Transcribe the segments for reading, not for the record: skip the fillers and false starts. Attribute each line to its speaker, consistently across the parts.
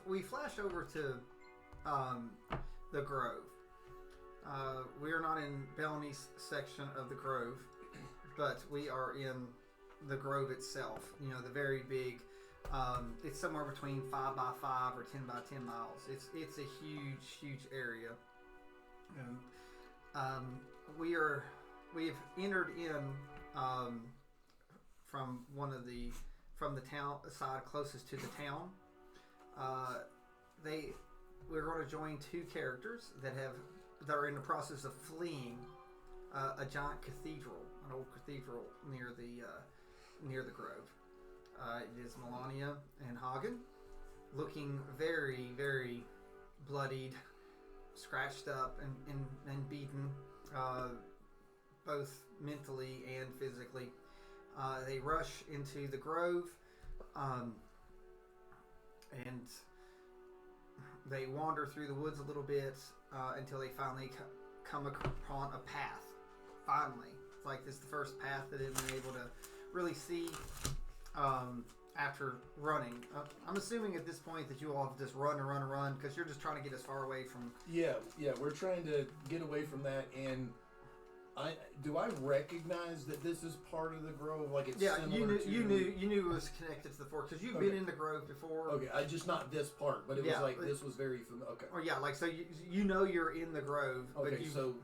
Speaker 1: we flash over to the Grove. We are not in Bellamy's section of the Grove, but we are in the Grove itself. You know, the very big. It's somewhere between 5 by 5 or 10 by 10 miles. It's a huge area, and we've entered in from the town side closest to the town. We're going to join two characters that are in the process of fleeing a giant cathedral, an old cathedral near the Grove. It is Melania and Hagen, looking very, very bloodied, scratched up, and beaten, both mentally and physically. They rush into the Grove, and they wander through the woods a little bit until they finally come upon a path. Finally, it's like this is the first path that they've been able to really see after running. I'm assuming at this point that you all have just run because you're just trying to get as far away from.
Speaker 2: Yeah, we're trying to get away from that. And do I recognize that this is part of the Grove? Like it's similar
Speaker 1: you knew it was connected to the forest because you've been in the Grove before.
Speaker 2: Okay, just not this part, but it was like this was very familiar. Okay.
Speaker 1: Or like so you know you're in the Grove.
Speaker 2: Okay, so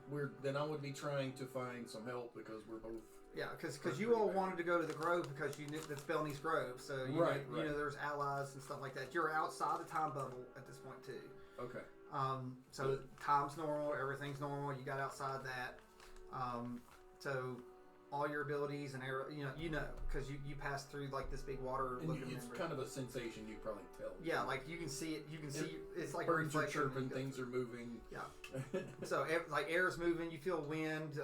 Speaker 2: then I would be trying to find some help because we're both.
Speaker 1: Yeah, because you all wanted to go to the Grove because you knew that's Bellamy's Grove, so you know there's allies and stuff like that. You're outside the time bubble at this point too.
Speaker 2: Okay.
Speaker 1: So time's normal, everything's normal. You got outside that. So all your abilities and arrow, you know, because you pass through like this big water.
Speaker 2: It's kind of a sensation you probably tell.
Speaker 1: Yeah, like you can see it. You can see it's like
Speaker 2: birds are chirping, things are moving.
Speaker 1: Yeah. So like air's moving. You feel wind.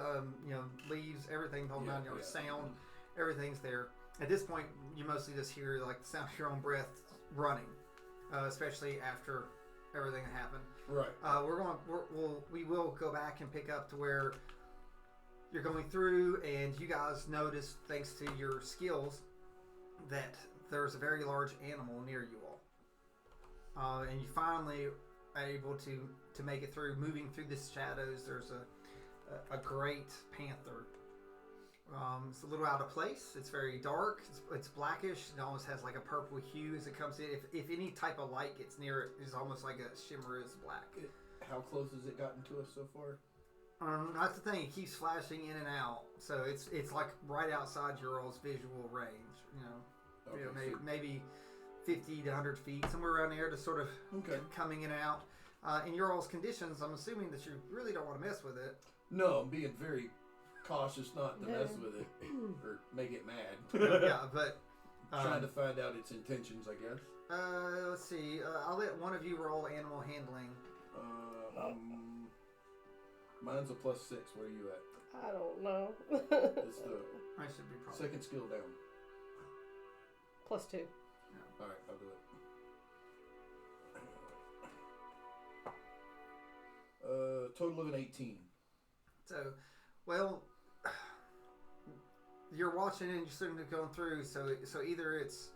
Speaker 1: Leaves. Everything's holding on. Sound. Everything's there. At this point, you mostly just hear like the sound of your own breath running, especially after everything that happened.
Speaker 2: Right.
Speaker 1: We will go back and pick up to where you're going through, and you guys notice, thanks to your skills, that there's a very large animal near you all. And you finally are able to make it through, moving through the shadows. There's a great panther. It's a little out of place. It's very dark. It's blackish. It almost has like a purple hue as it comes in. If any type of light gets near it, it's almost like a shimmer is black.
Speaker 2: How close has it gotten to us so far?
Speaker 1: That's the thing. It keeps flashing in and out, so it's like right outside your all's visual range. Maybe 50 to 100 feet, somewhere around there, just sort of coming in and out. In your all's conditions, I'm assuming that you really don't want to mess with it.
Speaker 2: No, I'm being very cautious not to mess with it or make it mad.
Speaker 1: But
Speaker 2: trying to find out its intentions, I guess.
Speaker 1: Let's see. I'll let one of you roll animal handling.
Speaker 2: Mine's a +6. Where are you at?
Speaker 3: I don't know.
Speaker 2: It's the
Speaker 1: I should be probably
Speaker 2: second skill down.
Speaker 3: +2.
Speaker 1: Yeah.
Speaker 2: All right, I'll do it. Total of an 18.
Speaker 1: So, well, you're watching and you're sort of going through. So either it's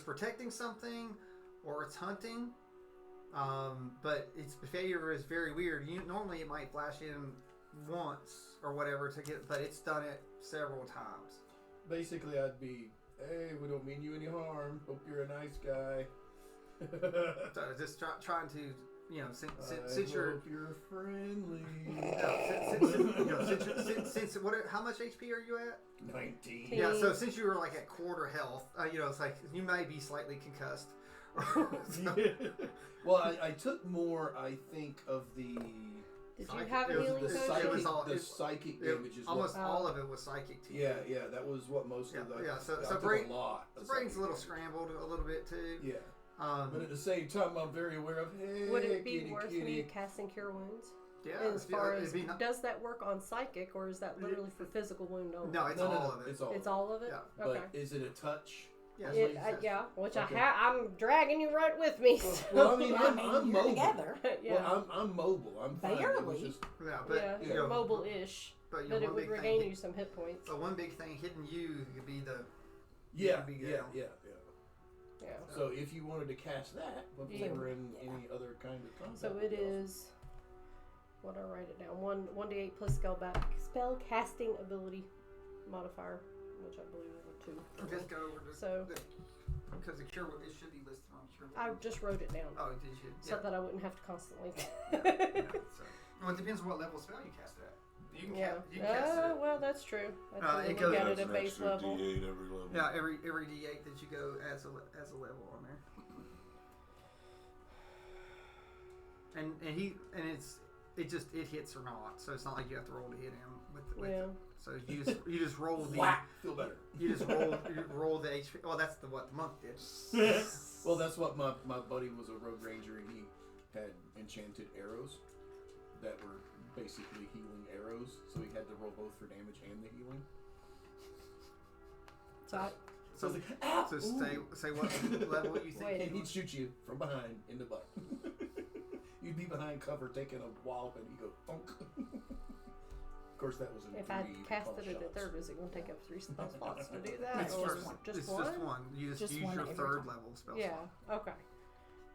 Speaker 1: protecting something or it's hunting. But its behavior is very weird. Normally it might flash in once or whatever but it's done it several times.
Speaker 2: Basically, I'd be, hey, we don't mean you any harm. Hope you're a nice guy.
Speaker 1: So just trying to, since
Speaker 2: you're friendly.
Speaker 1: Since how much HP are you at?
Speaker 2: 19.
Speaker 1: Yeah. So since you were like at quarter health, it's like you may be slightly concussed.
Speaker 2: Well, I took more, I think, of the...
Speaker 3: Did you have a healing potion?
Speaker 2: The psychic damage is
Speaker 1: almost all of it was psychic to you.
Speaker 2: Yeah, that was what most of the...
Speaker 1: Yeah, so
Speaker 2: brain, a lot.
Speaker 1: The brain's a little scrambled a little bit, too.
Speaker 2: Yeah. But at the same time, I'm very aware of, hey,
Speaker 3: would it be worth me casting Cure Wounds?
Speaker 1: Yeah.
Speaker 3: As far as, does that work on psychic, or is that literally for physical wound only?
Speaker 1: No, it's all of it.
Speaker 2: It's all
Speaker 3: of it?
Speaker 1: Yeah.
Speaker 3: Okay.
Speaker 2: But is it a touch?
Speaker 3: Yeah, which I'm dragging you right with me. So.
Speaker 2: Well, I mean, I'm mobile.
Speaker 4: Together.
Speaker 2: Well, I'm mobile. I'm
Speaker 4: barely.
Speaker 3: You're mobile-ish. But it would regain you some hit points.
Speaker 1: But one big thing hitting you could be the...
Speaker 2: Yeah.
Speaker 3: Yeah.
Speaker 2: So if you wanted to cast that before in
Speaker 4: Yeah.
Speaker 2: any other kind of combat,
Speaker 3: So
Speaker 2: that'd
Speaker 3: it
Speaker 2: be awesome.
Speaker 3: is. What do I write it down? 1d8 plus spell casting ability modifier, which I believe is a 2.
Speaker 1: Just go over to
Speaker 3: So-
Speaker 1: because the cure it should be listed on cure.
Speaker 3: I just wrote it down
Speaker 1: Oh, did you?
Speaker 3: so that I wouldn't have to constantly.
Speaker 1: Yeah, so. Well, it depends on what level spell you cast it at. You can
Speaker 3: Yeah.
Speaker 1: you can cast it.
Speaker 3: Well, that's true. I can
Speaker 1: it
Speaker 3: look
Speaker 1: goes-
Speaker 3: at it
Speaker 5: That's
Speaker 3: at
Speaker 5: an
Speaker 3: base
Speaker 5: extra
Speaker 3: level.
Speaker 5: D8 every level.
Speaker 1: Yeah, every D8 that you go as a level on there. And it hits or not, so it's not like you have to roll to hit him with
Speaker 3: Yeah.
Speaker 1: it. So you just roll the
Speaker 2: Whack! Feel better.
Speaker 1: you roll the HP. Well, that's what the monk did.
Speaker 2: Well, that's what my buddy was a rogue ranger, and he had enchanted arrows that were basically healing arrows, so he had to roll both for damage and the healing.
Speaker 3: So I,
Speaker 2: So I was like, ow!
Speaker 1: So
Speaker 2: Ooh.
Speaker 1: say what level you think.
Speaker 3: Wait.
Speaker 2: And he'd shoot you from behind in the butt. You'd be behind cover taking a wallop, and he'd go thunk. Of course, that was in
Speaker 3: if I
Speaker 2: 3D
Speaker 3: casted it
Speaker 2: shots.
Speaker 3: at third, is it going to take up 3 spell slots to do that?
Speaker 1: It's
Speaker 3: or
Speaker 1: just one.
Speaker 3: just
Speaker 1: It's
Speaker 3: one?
Speaker 1: just one. You just use
Speaker 4: one
Speaker 1: your
Speaker 4: every
Speaker 1: third
Speaker 4: time.
Speaker 1: level spell.
Speaker 3: Yeah.
Speaker 1: slot.
Speaker 3: Okay.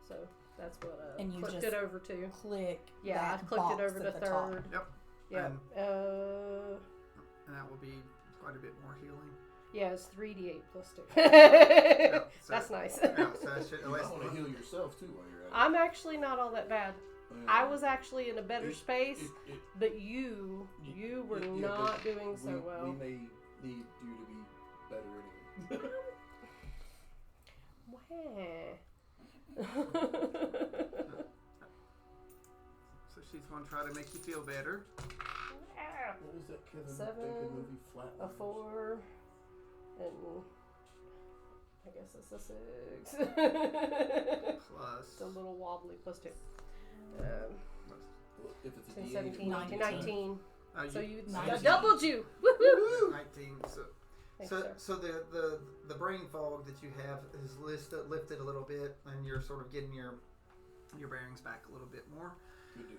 Speaker 3: So that's what
Speaker 4: And you
Speaker 3: flipped
Speaker 4: just
Speaker 3: it over to.
Speaker 4: Click.
Speaker 3: Yeah, I
Speaker 4: that
Speaker 3: clicked it
Speaker 4: box
Speaker 3: over to
Speaker 4: at the top.
Speaker 3: third.
Speaker 1: Yep.
Speaker 3: Yeah.
Speaker 1: And-
Speaker 3: Uh.
Speaker 1: And that will be quite a bit more healing.
Speaker 3: Yeah, it's 3d8 plus 2.
Speaker 1: Yeah, so-
Speaker 3: That's nice.
Speaker 1: Yeah, so that should
Speaker 2: You
Speaker 1: at
Speaker 2: might
Speaker 1: least
Speaker 2: want to heal yourself too while you're at it.
Speaker 3: I'm actually not all that bad.
Speaker 2: Yeah.
Speaker 3: I was actually in a better
Speaker 2: It-
Speaker 3: space,
Speaker 2: it-
Speaker 3: but you were
Speaker 2: yeah,
Speaker 3: not
Speaker 2: but
Speaker 3: doing so
Speaker 2: we
Speaker 3: well.
Speaker 2: may need you to be better anyway.
Speaker 1: So she's going to try to make you feel better.
Speaker 2: What was that Kevin
Speaker 3: 7,
Speaker 2: Bacon movie? Flat.
Speaker 3: A 4, and I guess it's a 6.
Speaker 1: Plus.
Speaker 3: It's a little wobbly, plus 2.
Speaker 2: If it's a
Speaker 3: 10,
Speaker 2: D8,
Speaker 3: 17, 18, 19. So you
Speaker 4: 19.
Speaker 3: doubled you. Woohoo!
Speaker 1: 19.
Speaker 3: Thanks,
Speaker 1: So,
Speaker 3: sir.
Speaker 1: so the brain fog that you have is lifted a little bit, and you're sort of getting your bearings back a little bit more.
Speaker 2: good deal.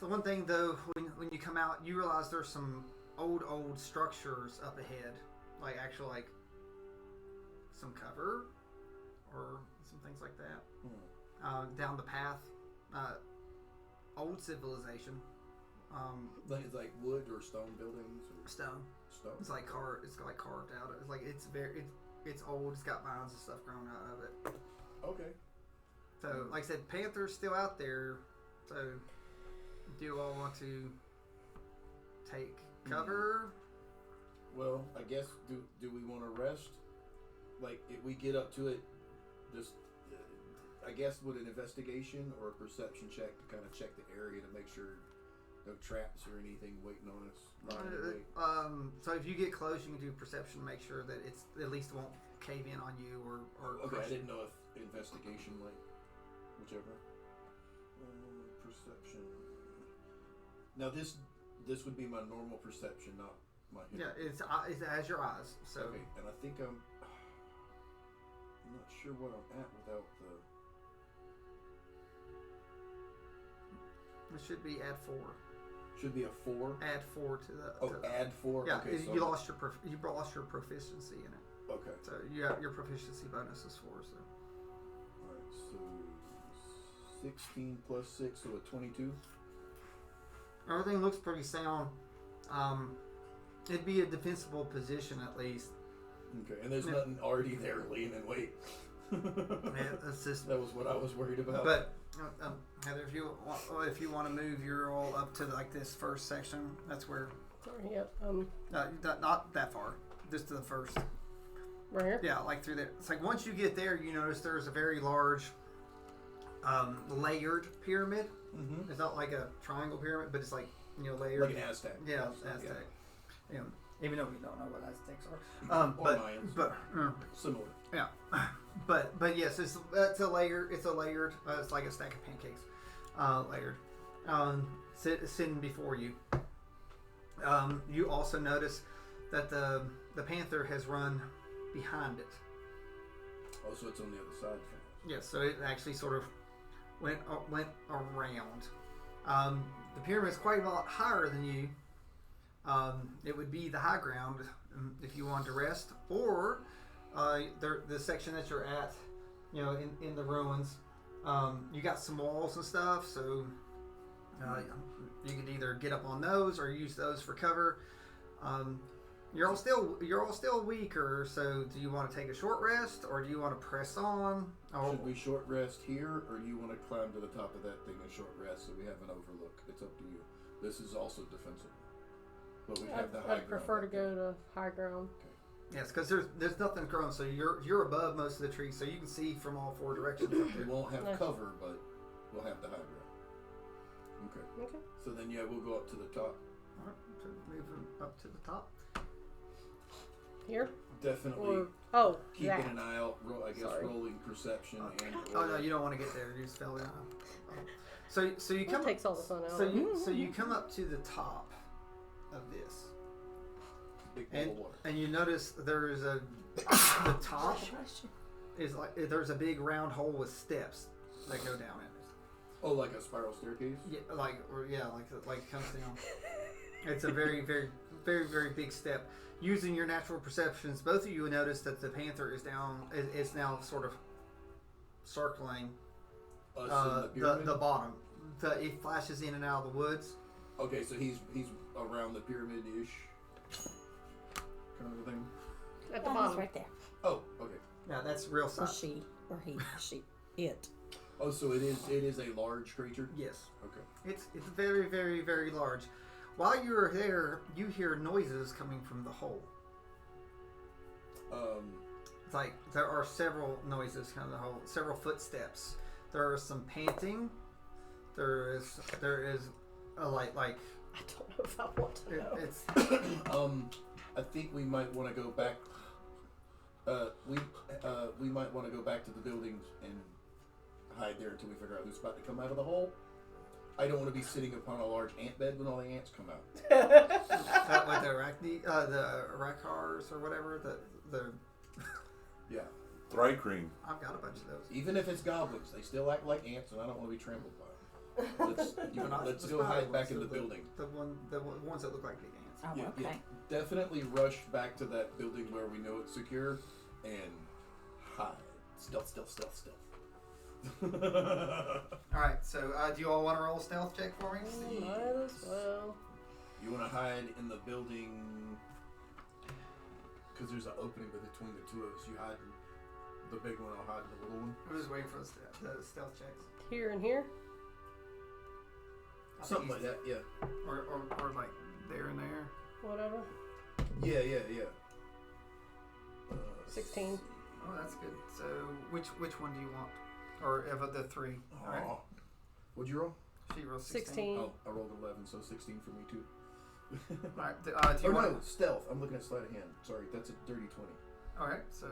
Speaker 1: The one thing though, when you come out, you realize there's some old structures up ahead, like some cover or some things like that. Down the path, old civilization,
Speaker 2: Like it's like wood or stone buildings or
Speaker 1: stone.
Speaker 2: stone.
Speaker 1: It's like carved out. It's like it's old. It's got vines and stuff growing out of it.
Speaker 2: Okay.
Speaker 1: So, like I said, Panther's still out there. So, do you all want to take cover?
Speaker 2: Well, I guess do we want to rest? Like if we get up to it, just I guess would an investigation or a perception check to kind of check the area to make sure no traps or anything waiting on us. lying in wait?
Speaker 1: So if you get close, you can do perception to make sure that it's at least won't cave in on you or
Speaker 2: Okay, I
Speaker 1: crush you.
Speaker 2: didn't know if investigation, like, whichever. Perception. Now this would be my normal perception, not my hidden.
Speaker 1: Yeah, it has your eyes. So
Speaker 2: Okay, and I think I'm not sure what I'm at without the.
Speaker 1: it should be add 4.
Speaker 2: Should be a 4.
Speaker 1: Add 4 to the.
Speaker 2: Oh,
Speaker 1: to the-
Speaker 2: add 4.
Speaker 1: Yeah,
Speaker 2: Okay, so
Speaker 1: you lost your proficiency in it.
Speaker 2: Okay.
Speaker 1: So your proficiency bonus is 4. So
Speaker 2: All right. So 16 plus 6, so a 22.
Speaker 1: everything looks pretty sound. It'd be a defensible position at least.
Speaker 2: Okay, and there's
Speaker 1: Yeah.
Speaker 2: nothing already there laying in wait.
Speaker 1: Yeah, it's just.
Speaker 2: That was what I was worried about.
Speaker 1: But Heather, if you want to move your roll up to like this first section, that's where.
Speaker 3: Sorry, yep.
Speaker 1: Not that far, just to the first.
Speaker 3: Right here.
Speaker 1: Yeah, like through there. It's like once you get there, you notice there's a very large, layered pyramid.
Speaker 2: mm-hmm.
Speaker 1: It's not like a triangle pyramid, but it's like layered.
Speaker 2: Like an Aztec.
Speaker 1: Yeah,
Speaker 2: Yeah.
Speaker 1: Aztec. Yeah. Even though we don't know what Aztecs are.
Speaker 2: Or Mayans.
Speaker 1: But
Speaker 2: Similar.
Speaker 1: yeah, but yes, it's a layer. It's a layered. It's like a stack of pancakes, layered, sitting before you. You also notice that the panther has run behind it.
Speaker 2: Oh, so it's on the other side from us.
Speaker 1: Yes, so it actually sort of went around. The pyramid is quite a lot higher than you. It would be the high ground if you wanted to rest, or The section that you're at, you know, in the ruins, you got some walls and stuff, so you could either get up on those or use those for cover. You're all still weaker, so do you want to take a short rest or do you want to press on?
Speaker 2: Should we short rest here, or do you want to climb to the top of that thing and short rest so we have an overlook? It's up to you. This is also defensible, but we have the high ground.
Speaker 3: I'd prefer to go to high ground.
Speaker 2: Okay.
Speaker 1: Yes, because there's nothing growing, so you're above most of the trees, so you can see from all four directions. Up
Speaker 2: We
Speaker 1: there.
Speaker 2: won't have cover, but we'll have the high ground. Okay.
Speaker 3: Okay.
Speaker 2: So then, yeah, we'll go up to the top.
Speaker 1: All right, so moving up to the top.
Speaker 3: Here?
Speaker 2: Definitely
Speaker 3: Or,
Speaker 2: keeping
Speaker 3: that.
Speaker 2: an eye out.
Speaker 3: Sorry.
Speaker 2: Rolling perception and.
Speaker 1: Oh no, you don't want to get there. You just fell down. So you
Speaker 3: That
Speaker 1: come.
Speaker 3: takes all the fun out.
Speaker 1: So you come up to the top of this,
Speaker 2: Big bowl of water.
Speaker 1: and you notice there's the top is like there's a big round hole with steps that go down it.
Speaker 2: Oh, like a spiral staircase.
Speaker 1: Yeah, like it comes down. It's a very very big step. Using your natural perceptions, both of you notice that the panther is now sort of circling the bottom. It flashes in and out of the woods.
Speaker 2: Okay, so he's around the pyramid-ish kind of a thing.
Speaker 3: At the
Speaker 4: He's
Speaker 3: bottom.
Speaker 4: right there.
Speaker 2: Oh, okay.
Speaker 1: Yeah, that's real
Speaker 4: Or
Speaker 1: size.
Speaker 4: she, or he, it.
Speaker 2: Oh, so it is a large creature.
Speaker 1: Yes.
Speaker 2: Okay.
Speaker 1: It's very, very, very large. While you're there, you hear noises coming from the hole. It's like there are several noises coming from the hole, several footsteps. There are some panting. There is a like
Speaker 3: I don't know if I want to know.
Speaker 1: it's
Speaker 2: I think we might want to go back. We might want to go back to the buildings and hide there until we figure out who's about to come out of the hole. I don't want to be sitting upon a large ant bed when all the ants come out.
Speaker 1: like the Rakars or whatever. The
Speaker 2: Yeah.
Speaker 5: Thrycreen.
Speaker 1: I've got a bunch of those.
Speaker 2: Even if it's goblins, they still act like ants, and I don't want to be trampled by them. Let's go hide back in the building.
Speaker 1: The ones that look like big ants.
Speaker 4: Oh,
Speaker 2: Yeah,
Speaker 4: okay.
Speaker 2: yeah. Definitely rush back to that building where we know it's secure and hide. Stealth.
Speaker 1: All right. So do you all want to roll a stealth check for me?
Speaker 3: Might as well.
Speaker 2: You want to hide in the building because there's an opening between the two of us. You hide in the big one. I'll hide in the little one.
Speaker 1: I'm just waiting for the stealth checks.
Speaker 3: Here and here.
Speaker 1: I think
Speaker 2: Something
Speaker 1: you-
Speaker 2: like that. Yeah.
Speaker 1: Or like there and there.
Speaker 3: Whatever.
Speaker 2: Yeah.
Speaker 3: 16.
Speaker 1: Oh, that's good. So which one do you want? Or of the three? All right.
Speaker 2: Aw. What'd you roll?
Speaker 1: She rolled 16.
Speaker 3: 16.
Speaker 2: Oh, I rolled 11, so 16 for me too.
Speaker 1: All right. Do you
Speaker 2: Oh
Speaker 1: want?
Speaker 2: no, stealth. I'm looking at sleight of hand. Sorry, that's a dirty 20.
Speaker 1: All right. So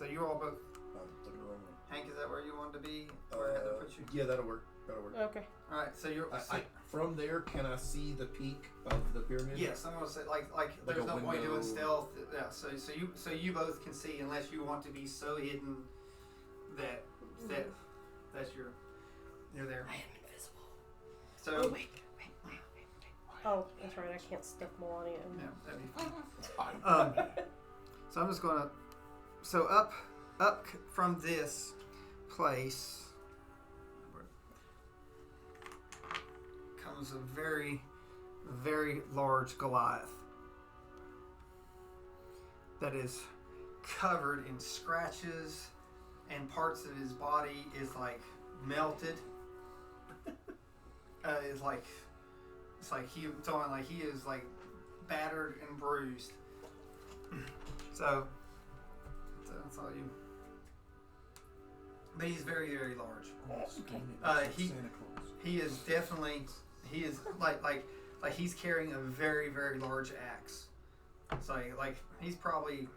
Speaker 1: you all both.
Speaker 2: I'm looking at the wrong one.
Speaker 1: Hank, is that where you wanted to be? Where I had to put you?
Speaker 2: Yeah, that'll work.
Speaker 3: Okay.
Speaker 1: All right. So you're.
Speaker 2: From there, can I see the peak of the pyramid?
Speaker 1: Yes, I'm gonna say like there's
Speaker 2: a
Speaker 1: no point
Speaker 2: window.
Speaker 1: doing stealth. Yeah. So you both can see unless you want to be so hidden that that's you're there.
Speaker 4: I am invisible.
Speaker 1: So
Speaker 4: Oh, wait.
Speaker 3: Oh, that's right. I can't stuff Melania in.
Speaker 1: yeah, that'd be fine. So I'm just gonna. So up from this place comes a very, very large Goliath that is covered in scratches, and parts of his body is like melted. It's like he is like battered and bruised. So that's all you. But he's very, very large. He is definitely like he's carrying a very, very large axe. So like he's probably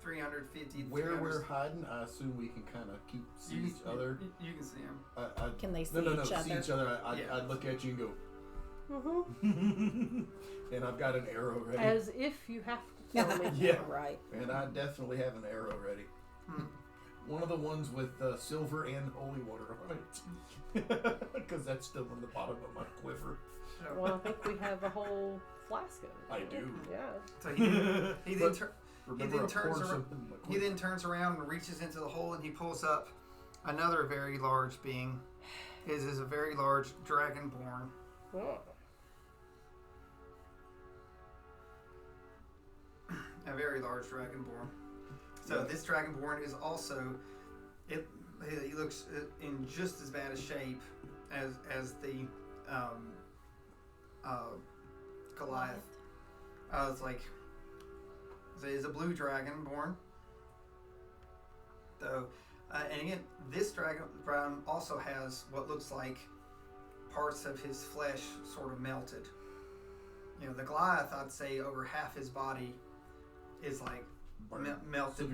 Speaker 1: 350.
Speaker 2: Where we're hiding, I assume we can kind of see each other.
Speaker 1: You can see him.
Speaker 4: Can they see
Speaker 2: No,
Speaker 4: each other?
Speaker 2: see each other.
Speaker 1: Yeah.
Speaker 2: I'd look at you and go,
Speaker 3: Mm-hmm.
Speaker 2: and I've got an arrow ready.
Speaker 3: As if you have to tell me.
Speaker 2: Yeah.
Speaker 4: Right.
Speaker 2: And I definitely have an arrow ready. One of the ones with silver and holy water on it. Because that's still in the bottom of my quiver.
Speaker 3: Well, I think we have a whole flask of it.
Speaker 2: I do.
Speaker 3: Yeah.
Speaker 1: So he then
Speaker 2: remember
Speaker 1: then turns around.
Speaker 2: something.
Speaker 1: He then turns around and reaches into the hole, and he pulls up another very large being. His is a very large dragonborn.
Speaker 3: Oh.
Speaker 1: A very large dragonborn. So this dragonborn is also, he looks in just as bad a shape as the Goliath. It's like, so he's a blue dragonborn. So, and again, this dragonborn also has what looks like parts of his flesh sort of melted. You know, the Goliath, I'd say over half his body is like melted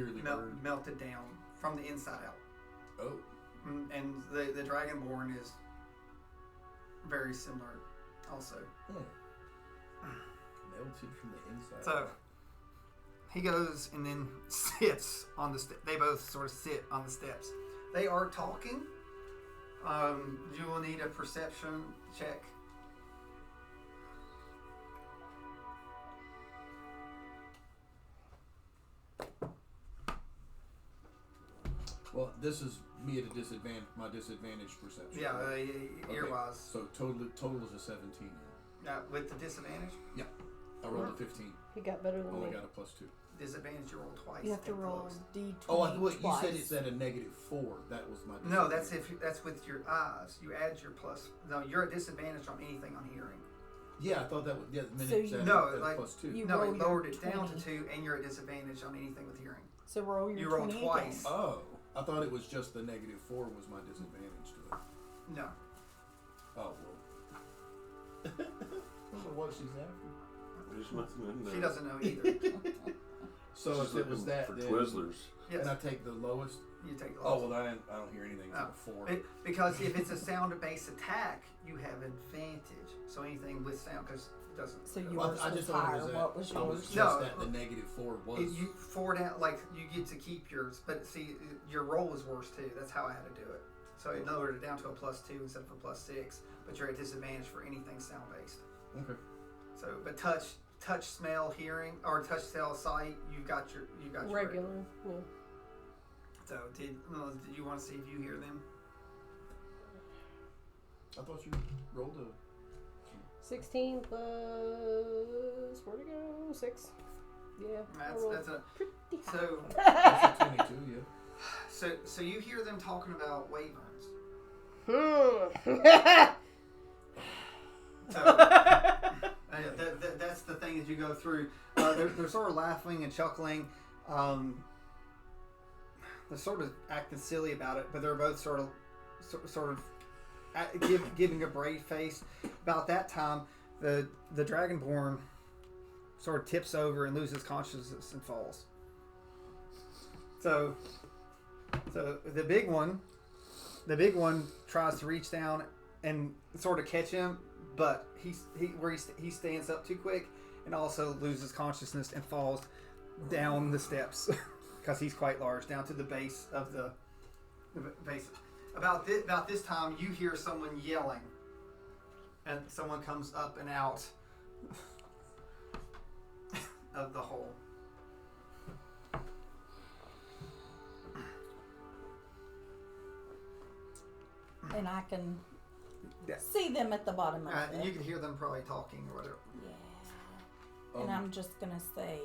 Speaker 1: down from the inside out.
Speaker 2: Oh.
Speaker 1: And the dragonborn is very similar also.
Speaker 2: Melted from the inside.
Speaker 1: So he goes and then sits on the they both sort of sit on the steps. They are talking. You will need a perception check.
Speaker 2: Well, this is me at a disadvantage. My disadvantage perception.
Speaker 1: Yeah,
Speaker 2: right?
Speaker 1: ear-wise.
Speaker 2: So total is a 17.
Speaker 1: With the disadvantage?
Speaker 2: I rolled a 15.
Speaker 3: He got better than
Speaker 2: Only
Speaker 3: me.
Speaker 2: got a +2.
Speaker 1: Disadvantage, you roll twice.
Speaker 4: You have to
Speaker 1: and
Speaker 4: roll
Speaker 1: close.
Speaker 4: D20
Speaker 2: Oh, you
Speaker 4: twice.
Speaker 2: said it's at a -4. That was my.
Speaker 1: No, that's with your eyes. You add your plus. No, you're at disadvantage on anything on hearing.
Speaker 2: Yeah, I thought that was. Yeah, the minute
Speaker 4: So
Speaker 2: you
Speaker 4: you-
Speaker 2: said
Speaker 1: No,
Speaker 2: it,
Speaker 1: like,
Speaker 2: that's +2.
Speaker 4: you-
Speaker 1: No,
Speaker 4: roll
Speaker 1: it
Speaker 4: your
Speaker 1: lowered it down
Speaker 4: 20.
Speaker 1: to 2, and you're at disadvantage on anything with hearing.
Speaker 4: So roll your
Speaker 1: You roll
Speaker 4: 20
Speaker 1: twice.
Speaker 4: again.
Speaker 2: Oh, I thought it was just the -4 was my disadvantage to it.
Speaker 1: No.
Speaker 2: Oh well. I don't know what she's after.
Speaker 5: There's nothing in there.
Speaker 1: She doesn't know either.
Speaker 2: So
Speaker 5: She's
Speaker 2: if it was
Speaker 5: looking
Speaker 2: that,
Speaker 5: for
Speaker 2: then
Speaker 5: Twizzlers.
Speaker 1: Yes.
Speaker 2: and I take the lowest.
Speaker 1: You take the
Speaker 2: Oh
Speaker 1: lowest.
Speaker 2: well, I don't hear anything
Speaker 1: Oh.
Speaker 2: except a 4.
Speaker 1: Because if it's a sound-based attack, you have advantage. So anything with sound, because it doesn't.
Speaker 4: So
Speaker 2: Well,
Speaker 4: yours
Speaker 2: I
Speaker 4: was
Speaker 2: just thought it
Speaker 4: higher.
Speaker 2: was at,
Speaker 4: What was
Speaker 2: I was
Speaker 4: yours?
Speaker 2: just
Speaker 1: No.
Speaker 2: at the -4 was.
Speaker 1: You forward out, like, you get to keep yours, but see, your roll was worse too. That's how I had to do it. So it lowered it down to a +2 instead of a +6, but you're at disadvantage for anything sound-based.
Speaker 2: Okay.
Speaker 1: So, but touch, smell, hearing, or touch, smell, sight, you got your
Speaker 3: Regular. Yeah.
Speaker 1: So did you want to see if you hear them?
Speaker 2: I thought you rolled a.
Speaker 3: 16 plus. Where'd it go? 6. Yeah. I rolled
Speaker 1: That's a
Speaker 3: pretty high.
Speaker 1: so
Speaker 2: That's a 22, yeah.
Speaker 1: so you hear them talking about wyverns. So, that's the thing as you go through. They're sort of laughing and chuckling. They're sort of acting silly about it, but they're both sort of giving a brave face. About that time, the dragonborn sort of tips over and loses consciousness and falls. So the big one tries to reach down and sort of catch him, but he stands up too quick and also loses consciousness and falls down the steps because he's quite large, down to the base of the base. About this time, you hear someone yelling, and someone comes up and out of the hole.
Speaker 4: And I can
Speaker 1: Yeah.
Speaker 4: see them at the bottom of
Speaker 1: And
Speaker 4: it.
Speaker 1: you can hear them probably talking or whatever.
Speaker 4: Yeah. And
Speaker 2: Um,
Speaker 4: I'm just gonna say,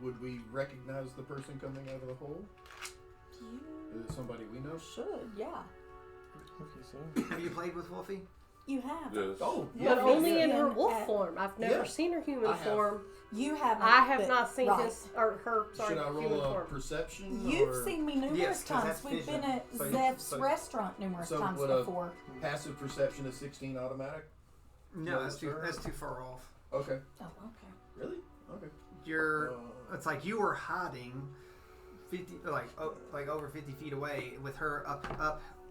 Speaker 2: Would we recognize the person coming out of the hole?
Speaker 4: you
Speaker 2: Is it somebody we know?
Speaker 4: should, yeah.
Speaker 1: Have you played with Wolfie?
Speaker 4: You have.
Speaker 5: Yes.
Speaker 2: Oh,
Speaker 3: But only in her
Speaker 4: And
Speaker 3: wolf
Speaker 4: at-
Speaker 3: form. I've never
Speaker 2: Yeah.
Speaker 3: seen her human
Speaker 2: I have.
Speaker 3: form.
Speaker 4: You haven't.
Speaker 3: I have
Speaker 4: but-
Speaker 3: not seen
Speaker 4: right.
Speaker 3: his or her. Sorry,
Speaker 2: Should I
Speaker 3: human
Speaker 2: roll a
Speaker 3: form.
Speaker 2: perception?
Speaker 4: You've
Speaker 2: or
Speaker 4: seen me numerous
Speaker 1: Yes, 'cause
Speaker 4: times.
Speaker 1: that's
Speaker 4: We've
Speaker 1: vision.
Speaker 4: been at
Speaker 2: So-
Speaker 4: Zeph's
Speaker 2: so-
Speaker 4: restaurant numerous
Speaker 2: so
Speaker 4: times
Speaker 2: would a-
Speaker 4: before.
Speaker 2: passive perception is 16 automatic?
Speaker 1: No,
Speaker 2: No,
Speaker 1: that's too
Speaker 2: sir.
Speaker 1: far off.
Speaker 2: Okay.
Speaker 4: Oh, okay.
Speaker 2: Really? Okay.
Speaker 1: You're.
Speaker 2: Uh,
Speaker 1: It's like you were hiding 50, like over 50 feet away, with her up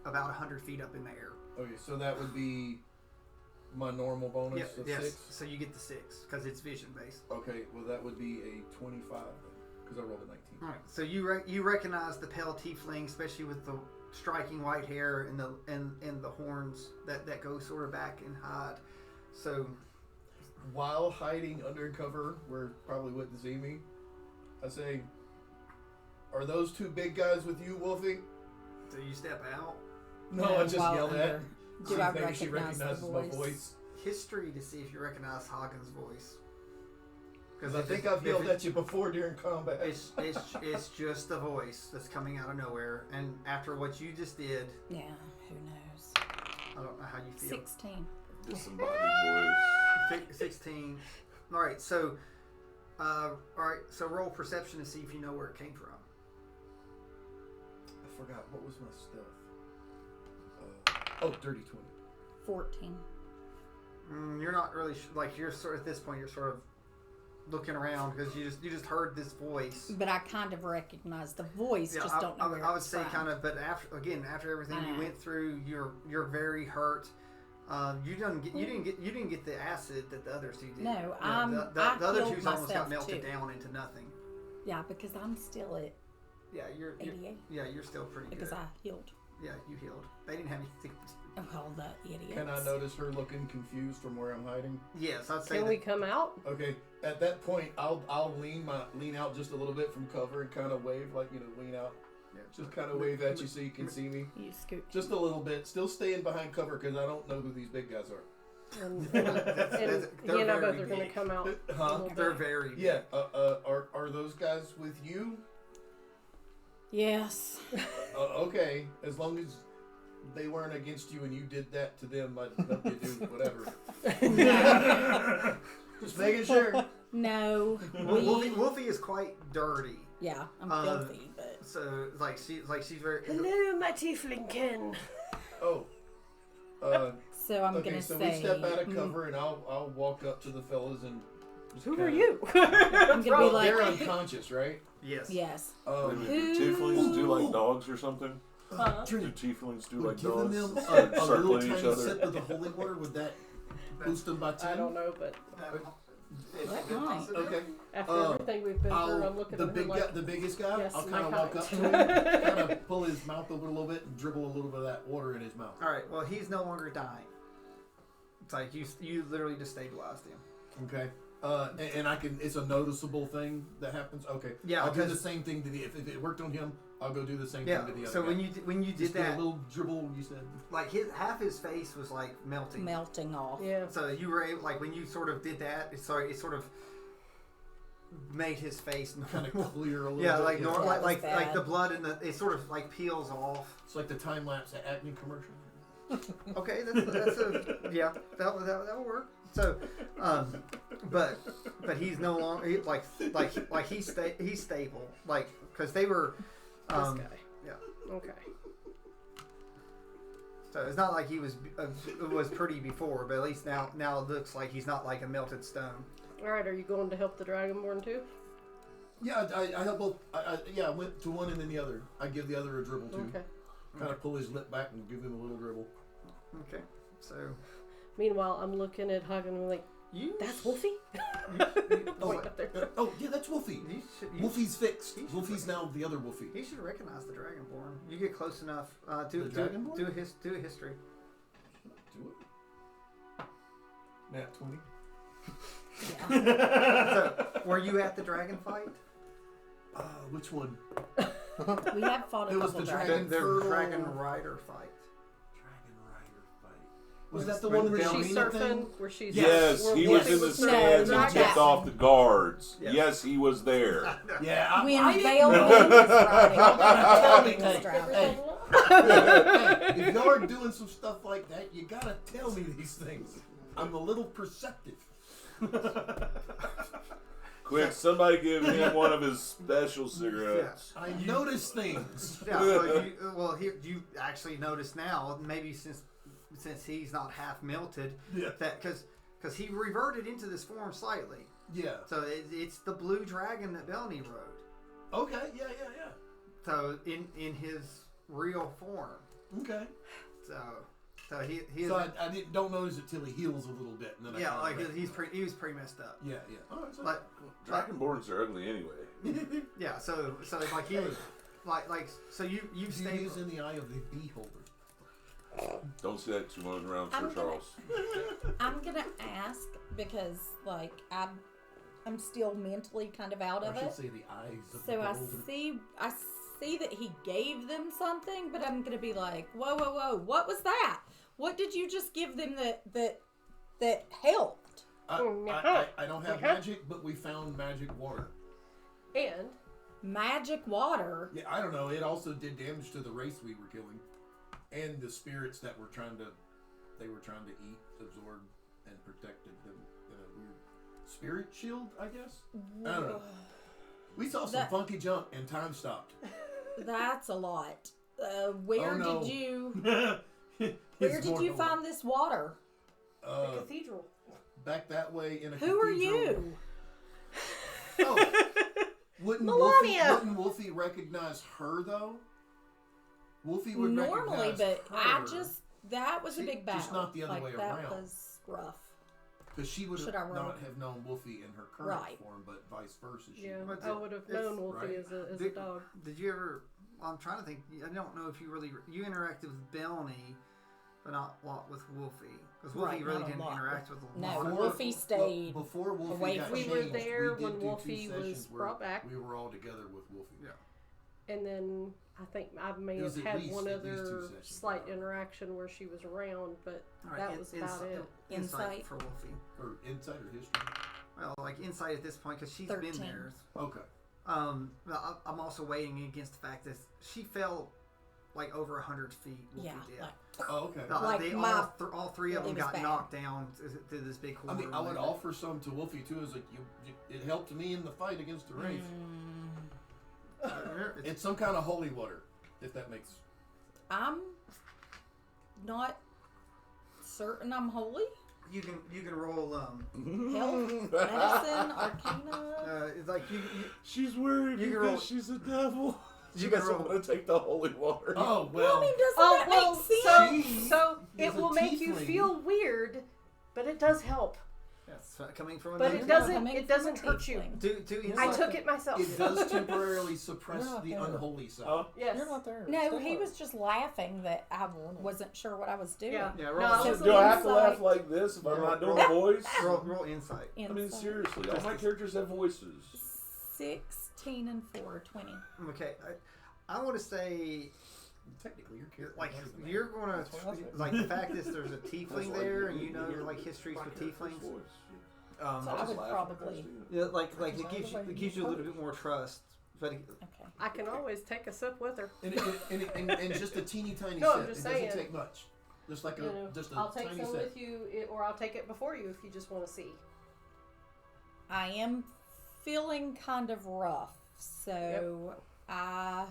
Speaker 1: about 100 feet up in the air.
Speaker 2: Okay, so that would be my normal bonus of
Speaker 1: Yes.
Speaker 2: 6?
Speaker 1: So you get the 6 because it's vision based.
Speaker 2: Okay, well that would be a 25 because I rolled a 19.
Speaker 1: All right. So you recognize the pale tiefling, especially with the striking white hair and the horns that go sort of back and hide. So
Speaker 2: While hiding under cover where it probably wouldn't see me, I say, are those two big guys with you, Wolfie?
Speaker 1: Do you step out?
Speaker 2: No,
Speaker 4: No,
Speaker 2: I just
Speaker 4: while
Speaker 2: yelled at.
Speaker 4: under.
Speaker 2: See
Speaker 4: Do
Speaker 2: if
Speaker 4: I
Speaker 2: maybe she
Speaker 4: recognize the
Speaker 2: recognizes my
Speaker 4: voice?
Speaker 2: voice.
Speaker 1: History to see if you recognize Hagen's voice.
Speaker 2: Because I think I've yelled at you before during combat.
Speaker 1: It's just a voice that's coming out of nowhere, and after what you just did,
Speaker 4: Yeah, who knows?
Speaker 1: I don't know how you feel.
Speaker 4: 16.
Speaker 5: Disembodied voice.
Speaker 1: 16. All right, so roll perception to see if you know where it came from.
Speaker 2: I forgot, what was my stealth? Dirty 20.
Speaker 4: 14.
Speaker 1: You're not really you're sort of at this point. You're sort of looking around because you just heard this voice.
Speaker 4: But I kind of recognize the voice, just don't know where
Speaker 1: I would
Speaker 4: it's
Speaker 1: say
Speaker 4: from.
Speaker 1: kind of, but after everything you went through, you're very hurt. You didn't get the acid that the other two did.
Speaker 4: No,
Speaker 1: the
Speaker 4: I
Speaker 1: other
Speaker 4: healed
Speaker 1: two almost got
Speaker 4: myself,
Speaker 1: melted
Speaker 4: too.
Speaker 1: down into nothing.
Speaker 4: Yeah, because I'm still at
Speaker 1: Yeah, you're
Speaker 4: 88.
Speaker 1: you're still pretty
Speaker 4: Because
Speaker 1: good.
Speaker 4: I healed.
Speaker 1: Yeah, you healed. They didn't have anything.
Speaker 4: All the idiots.
Speaker 2: Can I notice her looking confused from where I'm hiding?
Speaker 1: Yes, I'd say.
Speaker 3: Can we come out?
Speaker 2: Okay, at that point, I'll lean out just a little bit from cover and kind of wave, lean out.
Speaker 1: Yeah,
Speaker 2: Just kind of wave at you so you can see me.
Speaker 4: You scoot.
Speaker 2: Just a little bit. Still staying behind cover because I don't know who these big guys are.
Speaker 3: And
Speaker 1: They're
Speaker 3: he and I both
Speaker 1: very
Speaker 3: are going to
Speaker 1: big.
Speaker 3: come out. a
Speaker 2: Huh?
Speaker 3: little
Speaker 1: They're
Speaker 3: bit.
Speaker 1: very big.
Speaker 2: Yeah. Are those guys with you?
Speaker 4: Yes.
Speaker 2: Okay. As long as they weren't against you and you did that to them, I'd let you do whatever. Just making sure.
Speaker 4: No.
Speaker 1: Wolfie is quite dirty.
Speaker 4: Yeah, I'm filthy, but
Speaker 1: So she's very.
Speaker 3: Hello, my tiefling Ken.
Speaker 2: Oh.
Speaker 4: so I'm
Speaker 2: Okay,
Speaker 4: gonna
Speaker 2: so
Speaker 4: say
Speaker 2: we step out of cover and I'll walk up to the fellas and just
Speaker 3: Who
Speaker 2: kinda,
Speaker 3: are you?
Speaker 4: I'm gonna be like,
Speaker 2: They're unconscious, right?
Speaker 1: Yes.
Speaker 4: yes.
Speaker 5: Wait a minute, do tieflings do like dogs or something?
Speaker 3: Huh?
Speaker 5: Do tieflings do
Speaker 2: Would
Speaker 5: like
Speaker 2: giving
Speaker 5: dogs?
Speaker 2: them
Speaker 5: Start
Speaker 2: a little
Speaker 5: playing each
Speaker 2: tiny
Speaker 5: other?
Speaker 2: sip of the holy water, would that boost them by 10?
Speaker 3: I don't know, but
Speaker 4: That might.
Speaker 2: Okay.
Speaker 3: after everything we've been through, I'm looking
Speaker 2: the
Speaker 3: at her
Speaker 2: big
Speaker 3: like,
Speaker 2: guy, the biggest guy,
Speaker 3: yes,
Speaker 2: I'll
Speaker 3: my
Speaker 2: kind of walk up to
Speaker 3: height.
Speaker 2: him, kind of pull his mouth open a little bit and dribble a little bit of that water in his mouth.
Speaker 1: All right. Well, he's no longer dying. It's like you literally just stabilized him.
Speaker 2: Okay. And I can. It's a noticeable thing that happens. Okay.
Speaker 1: Yeah,
Speaker 2: I'll do the
Speaker 1: because-
Speaker 2: same thing to the. If it worked on him, I'll go do the same
Speaker 1: Yeah.
Speaker 2: thing to the other.
Speaker 1: So
Speaker 2: guy.
Speaker 1: when you did
Speaker 2: Just do a
Speaker 1: that,
Speaker 2: little dribble, you said.
Speaker 1: like half his face was like melting.
Speaker 4: Melting off.
Speaker 3: yeah.
Speaker 1: So you were able, like when you sort of did that, it sort of made his face
Speaker 2: Kind of
Speaker 1: normal.
Speaker 2: clear a little
Speaker 1: Yeah,
Speaker 2: bit.
Speaker 1: like normal,
Speaker 4: That was
Speaker 1: like
Speaker 4: bad.
Speaker 1: the blood in the it sort of like peels off.
Speaker 2: It's like the time lapse Acme commercial.
Speaker 1: Okay, that's a yeah, that'll work. So, but he's no longer he's stable, like because they were,
Speaker 3: This guy.
Speaker 1: yeah.
Speaker 3: Okay.
Speaker 1: So it's not like he was pretty before, but at least now it looks like he's not like a melted stone.
Speaker 3: All right. Are you going to help the Dragonborn too?
Speaker 2: Yeah, I help both. I went to one and then the other. I give the other a dribble too.
Speaker 3: Okay.
Speaker 2: Kind of pull his lip back and give him a little dribble.
Speaker 1: Okay, so
Speaker 3: Meanwhile, I'm looking at Hagen and I'm like,
Speaker 1: you
Speaker 3: that's Wolfie? Point up there.
Speaker 2: Yeah, that's Wolfie.
Speaker 1: you
Speaker 2: Wolfie's fixed.
Speaker 1: he should-
Speaker 2: Wolfie's now the other Wolfie.
Speaker 1: He should recognize the Dragonborn. You get close enough. Do
Speaker 2: The Dragonborn?
Speaker 1: do a history.
Speaker 2: Do it. Nat 20.
Speaker 4: Yeah.
Speaker 1: So, were you at the dragon fight?
Speaker 2: Which one?
Speaker 4: We have fought a
Speaker 2: It was
Speaker 4: couple
Speaker 2: the
Speaker 4: dragons.
Speaker 1: The
Speaker 2: Turtle.
Speaker 1: dragon rider fight.
Speaker 2: Dragon Rider fight. Was that the
Speaker 1: When
Speaker 2: one where
Speaker 3: She's
Speaker 2: she
Speaker 3: surfing. Where she's
Speaker 5: Yes,
Speaker 3: where
Speaker 5: he was
Speaker 3: Wolfie
Speaker 5: in the
Speaker 3: surfing.
Speaker 5: stands and
Speaker 4: Dragon.
Speaker 5: tipped off the guards.
Speaker 1: Yes.
Speaker 5: Yes, he was there.
Speaker 2: Yeah,
Speaker 4: When Vale was riding.
Speaker 2: Tell me,
Speaker 4: was
Speaker 2: hey,
Speaker 4: driving.
Speaker 2: hey, if y'all are doing some stuff like that, you gotta tell me these things. I'm a little perceptive.
Speaker 5: Quick, somebody give him one of his special cigarettes.
Speaker 2: I notice things.
Speaker 1: Yeah. Well, here you actually notice now. Maybe since he's not half melted,
Speaker 2: Yeah.
Speaker 1: that because he reverted into this form slightly.
Speaker 2: Yeah.
Speaker 1: So it's the blue dragon that Belny rode.
Speaker 2: Okay. Yeah.
Speaker 1: So in his real form.
Speaker 2: Okay.
Speaker 1: So he
Speaker 2: So I don't notice it till he heals a little bit, and then
Speaker 1: yeah,
Speaker 2: I
Speaker 1: like
Speaker 2: kinda
Speaker 1: he was pretty messed up.
Speaker 2: Yeah. All right. So
Speaker 1: Like
Speaker 5: Dragonborns are ugly anyway.
Speaker 1: yeah, so like he was like so you stay
Speaker 2: use in the eye of the beholder.
Speaker 5: Don't say that too much around Sir
Speaker 4: I'm gonna-
Speaker 5: Charles.
Speaker 4: I'm gonna ask because, like, I'm still mentally kind of out
Speaker 2: I
Speaker 4: of
Speaker 2: should
Speaker 4: it.
Speaker 2: say the eyes of
Speaker 4: So
Speaker 2: the
Speaker 4: I
Speaker 2: beholder.
Speaker 4: see that he gave them something, but I'm gonna be like, whoa, whoa, whoa, what was that? What did you just give them that helped?
Speaker 2: I don't have magic, but we found magic water.
Speaker 3: And
Speaker 4: Magic water.
Speaker 2: Yeah, I don't know. It also did damage to the race we were killing, and the spirits that were trying to eat, absorb, and protected them in a weird spirit shield, I guess. I don't know. We saw some funky junk, and time stopped.
Speaker 4: That's a lot. Where
Speaker 2: Oh, no.
Speaker 4: did you?
Speaker 2: It's
Speaker 4: Where did
Speaker 2: more
Speaker 4: you
Speaker 2: than
Speaker 4: find this water?
Speaker 3: the cathedral.
Speaker 2: Back that way in a
Speaker 4: Who are
Speaker 2: cathedral.
Speaker 4: you?
Speaker 2: Oh, wouldn't
Speaker 3: Melania.
Speaker 2: Wolfie recognize her though? Wolfie would
Speaker 4: Normally,
Speaker 2: recognize
Speaker 4: but
Speaker 2: her.
Speaker 4: that was a
Speaker 2: See,
Speaker 4: big battle.
Speaker 2: just not the other way
Speaker 4: that
Speaker 2: around.
Speaker 4: was rough.
Speaker 2: Because she would
Speaker 4: Should I roll?
Speaker 2: not have known Wolfie in her current
Speaker 4: Right.
Speaker 2: form, but vice versa. She
Speaker 3: Yeah,
Speaker 2: would.
Speaker 3: I would have
Speaker 1: It's-
Speaker 3: known Wolfie
Speaker 2: right.
Speaker 3: as a dog.
Speaker 1: Did you ever? I'm trying to think. I don't know if you really you interacted with Belny, but not a lot with Wolfie, because Wolfie
Speaker 4: Right,
Speaker 1: really
Speaker 4: not a
Speaker 1: didn't
Speaker 4: lot.
Speaker 1: interact with a
Speaker 4: No,
Speaker 1: lot.
Speaker 2: Before-
Speaker 4: Wolfie stayed
Speaker 2: before Wolfie
Speaker 4: away
Speaker 2: got
Speaker 4: from
Speaker 3: We
Speaker 2: changed.
Speaker 3: were there
Speaker 2: did
Speaker 3: when
Speaker 2: do two
Speaker 3: Wolfie was
Speaker 2: sessions where
Speaker 3: brought back.
Speaker 2: We were all together with Wolfie.
Speaker 1: Yeah.
Speaker 3: And then I think I may
Speaker 2: It was
Speaker 3: have
Speaker 2: at
Speaker 3: had
Speaker 2: least-
Speaker 3: one
Speaker 2: at least two
Speaker 3: other
Speaker 2: sessions,
Speaker 3: slight
Speaker 2: yeah.
Speaker 3: interaction where she was around, but
Speaker 1: All right,
Speaker 3: that was about it.
Speaker 1: Insight
Speaker 4: Insight.
Speaker 1: for Wolfie.
Speaker 2: Or insight or history.
Speaker 1: Well, like insight at this point, because she's
Speaker 4: 13.
Speaker 1: been there.
Speaker 2: Okay.
Speaker 1: Well, I'm also weighing against the fact that she fell like over 100 feet. Wolfie
Speaker 4: Yeah,
Speaker 1: did.
Speaker 4: like,
Speaker 2: Oh, okay.
Speaker 4: Like
Speaker 1: they
Speaker 4: my-
Speaker 1: all three of
Speaker 4: it
Speaker 1: them
Speaker 4: was
Speaker 1: got
Speaker 4: bad.
Speaker 1: knocked down to this big hole.
Speaker 2: I mean, I would offer some to Wolfie too. As like it helped me in the fight against the Wraith. It's some kind of holy water, if that makes.
Speaker 4: I'm not certain I'm holy.
Speaker 1: You can roll.
Speaker 4: Health, medicine, arcana.
Speaker 1: It's like you
Speaker 5: She's worried
Speaker 1: You can
Speaker 5: because
Speaker 1: roll-
Speaker 5: she's a devil. She
Speaker 1: You can
Speaker 5: doesn't
Speaker 1: roll-
Speaker 5: want to take the holy water.
Speaker 2: Oh
Speaker 4: Well, I
Speaker 2: well.
Speaker 4: mean, doesn't
Speaker 3: Oh
Speaker 4: that
Speaker 3: well,
Speaker 4: make sense?
Speaker 3: so
Speaker 2: is
Speaker 3: it
Speaker 2: a
Speaker 3: will make you
Speaker 2: tiefling.
Speaker 3: feel weird, but it does help.
Speaker 1: That's coming from
Speaker 3: But
Speaker 1: another
Speaker 3: it
Speaker 1: guy.
Speaker 3: doesn't.
Speaker 4: Coming
Speaker 3: It
Speaker 4: from a
Speaker 3: doesn't hurt you.
Speaker 4: tiefling.
Speaker 1: Do
Speaker 3: I
Speaker 1: insight.
Speaker 3: took it myself.
Speaker 2: It does temporarily suppress
Speaker 6: You're not
Speaker 2: the
Speaker 6: there.
Speaker 2: unholy side.
Speaker 5: Oh,
Speaker 3: Yes.
Speaker 6: You're not there.
Speaker 4: No,
Speaker 6: Stay
Speaker 4: he
Speaker 6: put.
Speaker 4: was just laughing that I wasn't sure what I was doing.
Speaker 3: Yeah.
Speaker 1: Yeah,
Speaker 3: No,
Speaker 1: roll.
Speaker 3: I
Speaker 1: insight.
Speaker 3: was
Speaker 5: do I have to laugh
Speaker 4: Insight.
Speaker 5: like this if I'm not doing
Speaker 1: Roll-
Speaker 5: a voice?
Speaker 1: roll insight.
Speaker 5: I mean,
Speaker 4: Insight.
Speaker 5: seriously, all my characters have voices.
Speaker 4: 16 and 4, 20.
Speaker 1: Okay, I want to say
Speaker 2: Technically, your character.
Speaker 1: like
Speaker 2: doesn't matter.
Speaker 1: you're gonna
Speaker 6: That's what I said.
Speaker 1: like the fact is there's a
Speaker 5: That's
Speaker 1: tiefling
Speaker 5: why
Speaker 1: there, and
Speaker 5: you
Speaker 1: you know
Speaker 5: hear
Speaker 1: like histories
Speaker 5: my
Speaker 1: with
Speaker 5: character's
Speaker 1: tieflings.
Speaker 5: voice.
Speaker 4: So I
Speaker 5: Just
Speaker 4: would
Speaker 5: laugh
Speaker 4: probably-
Speaker 5: because you-
Speaker 1: Yeah, like it
Speaker 6: Is that
Speaker 1: gives
Speaker 6: the way
Speaker 1: it
Speaker 6: you
Speaker 1: gives you a little
Speaker 6: approach?
Speaker 1: bit more trust, but
Speaker 4: Okay.
Speaker 3: I can always take a sip with her.
Speaker 2: And just a teeny tiny
Speaker 3: No, I'm
Speaker 2: sip.
Speaker 3: just
Speaker 2: It
Speaker 3: saying.
Speaker 2: doesn't take much. Just like
Speaker 3: You know,
Speaker 2: just a
Speaker 3: I'll take
Speaker 2: tiny
Speaker 3: some
Speaker 2: sip.
Speaker 3: with you, or I'll take it before you if you just want to see.
Speaker 4: I am feeling kind of rough, so I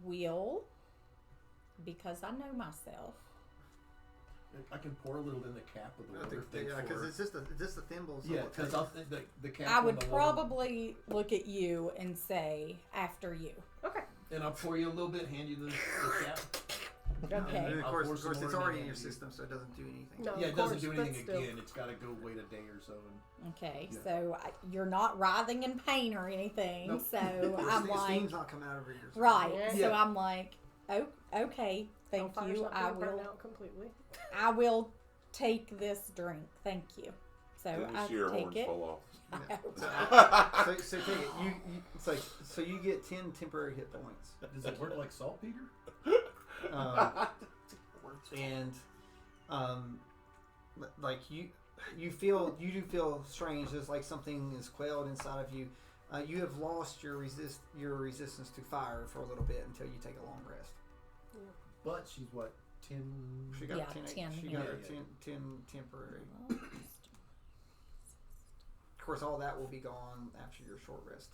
Speaker 4: will, because I know myself.
Speaker 2: I can pour a little in the cap of the water.
Speaker 1: yeah, because it's just the thimbles.
Speaker 2: Yeah,
Speaker 1: all it
Speaker 2: because
Speaker 1: takes.
Speaker 2: the cap.
Speaker 4: I
Speaker 2: on
Speaker 4: would
Speaker 2: the
Speaker 4: probably look at you and say, after you.
Speaker 3: Okay.
Speaker 2: water, and I'll pour you a little bit, hand you the cap.
Speaker 4: Okay.
Speaker 1: And then,
Speaker 2: I'll
Speaker 1: of
Speaker 2: pour
Speaker 1: course,
Speaker 2: some
Speaker 1: it's
Speaker 2: more
Speaker 1: already
Speaker 2: in
Speaker 1: in your
Speaker 2: you.
Speaker 1: system, so it doesn't do anything.
Speaker 3: No,
Speaker 2: Yeah,
Speaker 3: of
Speaker 2: it doesn't
Speaker 3: course,
Speaker 2: do
Speaker 3: but
Speaker 2: anything
Speaker 3: still.
Speaker 2: again. It's got to go wait a day or so.
Speaker 4: Okay,
Speaker 2: Yeah.
Speaker 4: so you're not writhing in pain or anything,
Speaker 2: Nope.
Speaker 4: so I'm like,
Speaker 1: Steam's not coming out of your ears.
Speaker 4: right.
Speaker 3: Yeah.
Speaker 4: So
Speaker 2: Yeah.
Speaker 4: I'm like, oh, okay, thank
Speaker 3: Hellfire's
Speaker 4: you.
Speaker 3: not
Speaker 4: I
Speaker 3: gonna burn
Speaker 4: will.
Speaker 3: out completely.
Speaker 4: I will take this drink. Thank you. So
Speaker 5: Then
Speaker 4: I
Speaker 5: the sheer
Speaker 4: take
Speaker 5: horns
Speaker 4: it.
Speaker 5: fall off.
Speaker 1: Yeah. so take it. You it's like so you get 10 temporary hit points.
Speaker 2: Does it work like saltpeter?
Speaker 1: And like you do feel strange. There's like something is quelled inside of you. You have lost your resistance to fire for a little bit until you take a long rest.
Speaker 2: But she's what 10?
Speaker 1: She got
Speaker 4: Yeah,
Speaker 1: 10.
Speaker 4: 10
Speaker 1: She
Speaker 4: here.
Speaker 1: got a 10 temporary. Of course, all that will be gone after your short rest.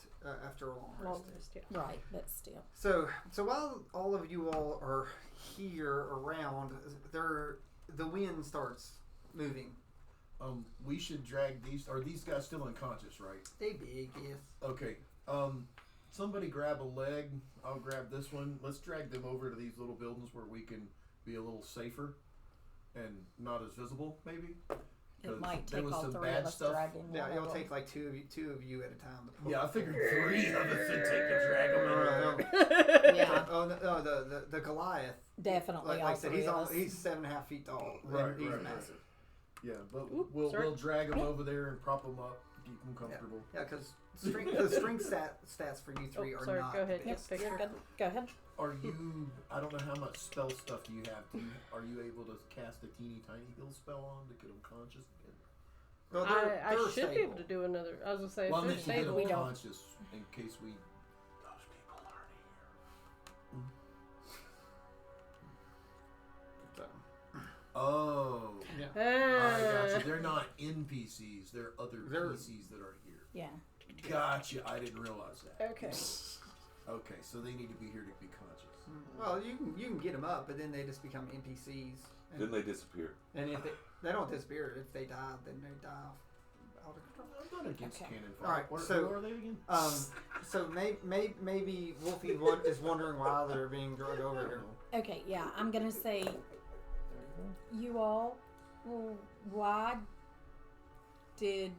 Speaker 1: After a long rest.
Speaker 3: Long rest, yeah.
Speaker 4: Right, but still.
Speaker 1: So while all of you all are here around, the wind starts moving.
Speaker 2: We should drag these. Are these guys still unconscious? Right.
Speaker 1: They big, yes.
Speaker 2: Okay. Somebody grab a leg. I'll grab this one. Let's drag them over to these little buildings where we can be a little safer and not as visible, maybe.
Speaker 4: It might
Speaker 2: there
Speaker 4: take
Speaker 2: was
Speaker 4: all
Speaker 2: some
Speaker 4: three
Speaker 2: bad
Speaker 4: of us
Speaker 2: stuff.
Speaker 4: dragging
Speaker 1: Yeah,
Speaker 4: one
Speaker 1: it'll
Speaker 4: of
Speaker 1: take
Speaker 4: them.
Speaker 1: like two of you at a time to pull.
Speaker 2: Yeah, I figured 3 of us would take to drag them over.
Speaker 4: Yeah,
Speaker 1: Oh no, the Goliath.
Speaker 4: definitely
Speaker 1: Like
Speaker 4: all
Speaker 1: I said,
Speaker 4: three of us.
Speaker 1: he's 7.5 feet tall.
Speaker 2: Right,
Speaker 1: and he's
Speaker 2: right,
Speaker 1: massive.
Speaker 2: Yeah, but
Speaker 3: Oop,
Speaker 2: we'll
Speaker 3: sorry.
Speaker 2: drag them over there and prop them up, keep them comfortable.
Speaker 1: Yeah, because the strength stats for you three are
Speaker 3: sorry,
Speaker 1: not.
Speaker 3: go ahead.
Speaker 1: big.
Speaker 3: Yep,
Speaker 4: You're
Speaker 3: picture.
Speaker 4: good. Go ahead.
Speaker 2: Are you? I don't know how much spell stuff do you have. Are you able to cast a teeny tiny heal spell on to get them conscious again?
Speaker 1: Well,
Speaker 3: I
Speaker 1: they're
Speaker 3: should be able
Speaker 1: stable.
Speaker 3: to do another. I was gonna say,
Speaker 2: Well, I
Speaker 3: if
Speaker 2: meant
Speaker 3: they're
Speaker 2: to get
Speaker 3: stable,
Speaker 2: them
Speaker 3: we don't.
Speaker 2: conscious in case we.
Speaker 5: Those people aren't here.
Speaker 2: Oh,
Speaker 1: Yeah.
Speaker 2: I gotcha. They're not NPCs. They're other
Speaker 1: They're-
Speaker 2: PCs that are here.
Speaker 4: Yeah.
Speaker 2: Gotcha. I didn't realize that.
Speaker 3: Okay.
Speaker 2: Okay, so they need to be here to be conscious.
Speaker 1: Well, you can get them up, but then they just become NPCs. And,
Speaker 5: Then they disappear.
Speaker 1: and if they don't disappear, if they die, then they die out of control.
Speaker 2: I'm not against
Speaker 4: Okay.
Speaker 2: cannon fire.
Speaker 1: All right,
Speaker 2: What
Speaker 1: so-
Speaker 2: are they again?
Speaker 1: So maybe Wolfie is wondering why they're being dragged over here.
Speaker 4: Okay, yeah, I'm gonna say, you all, why did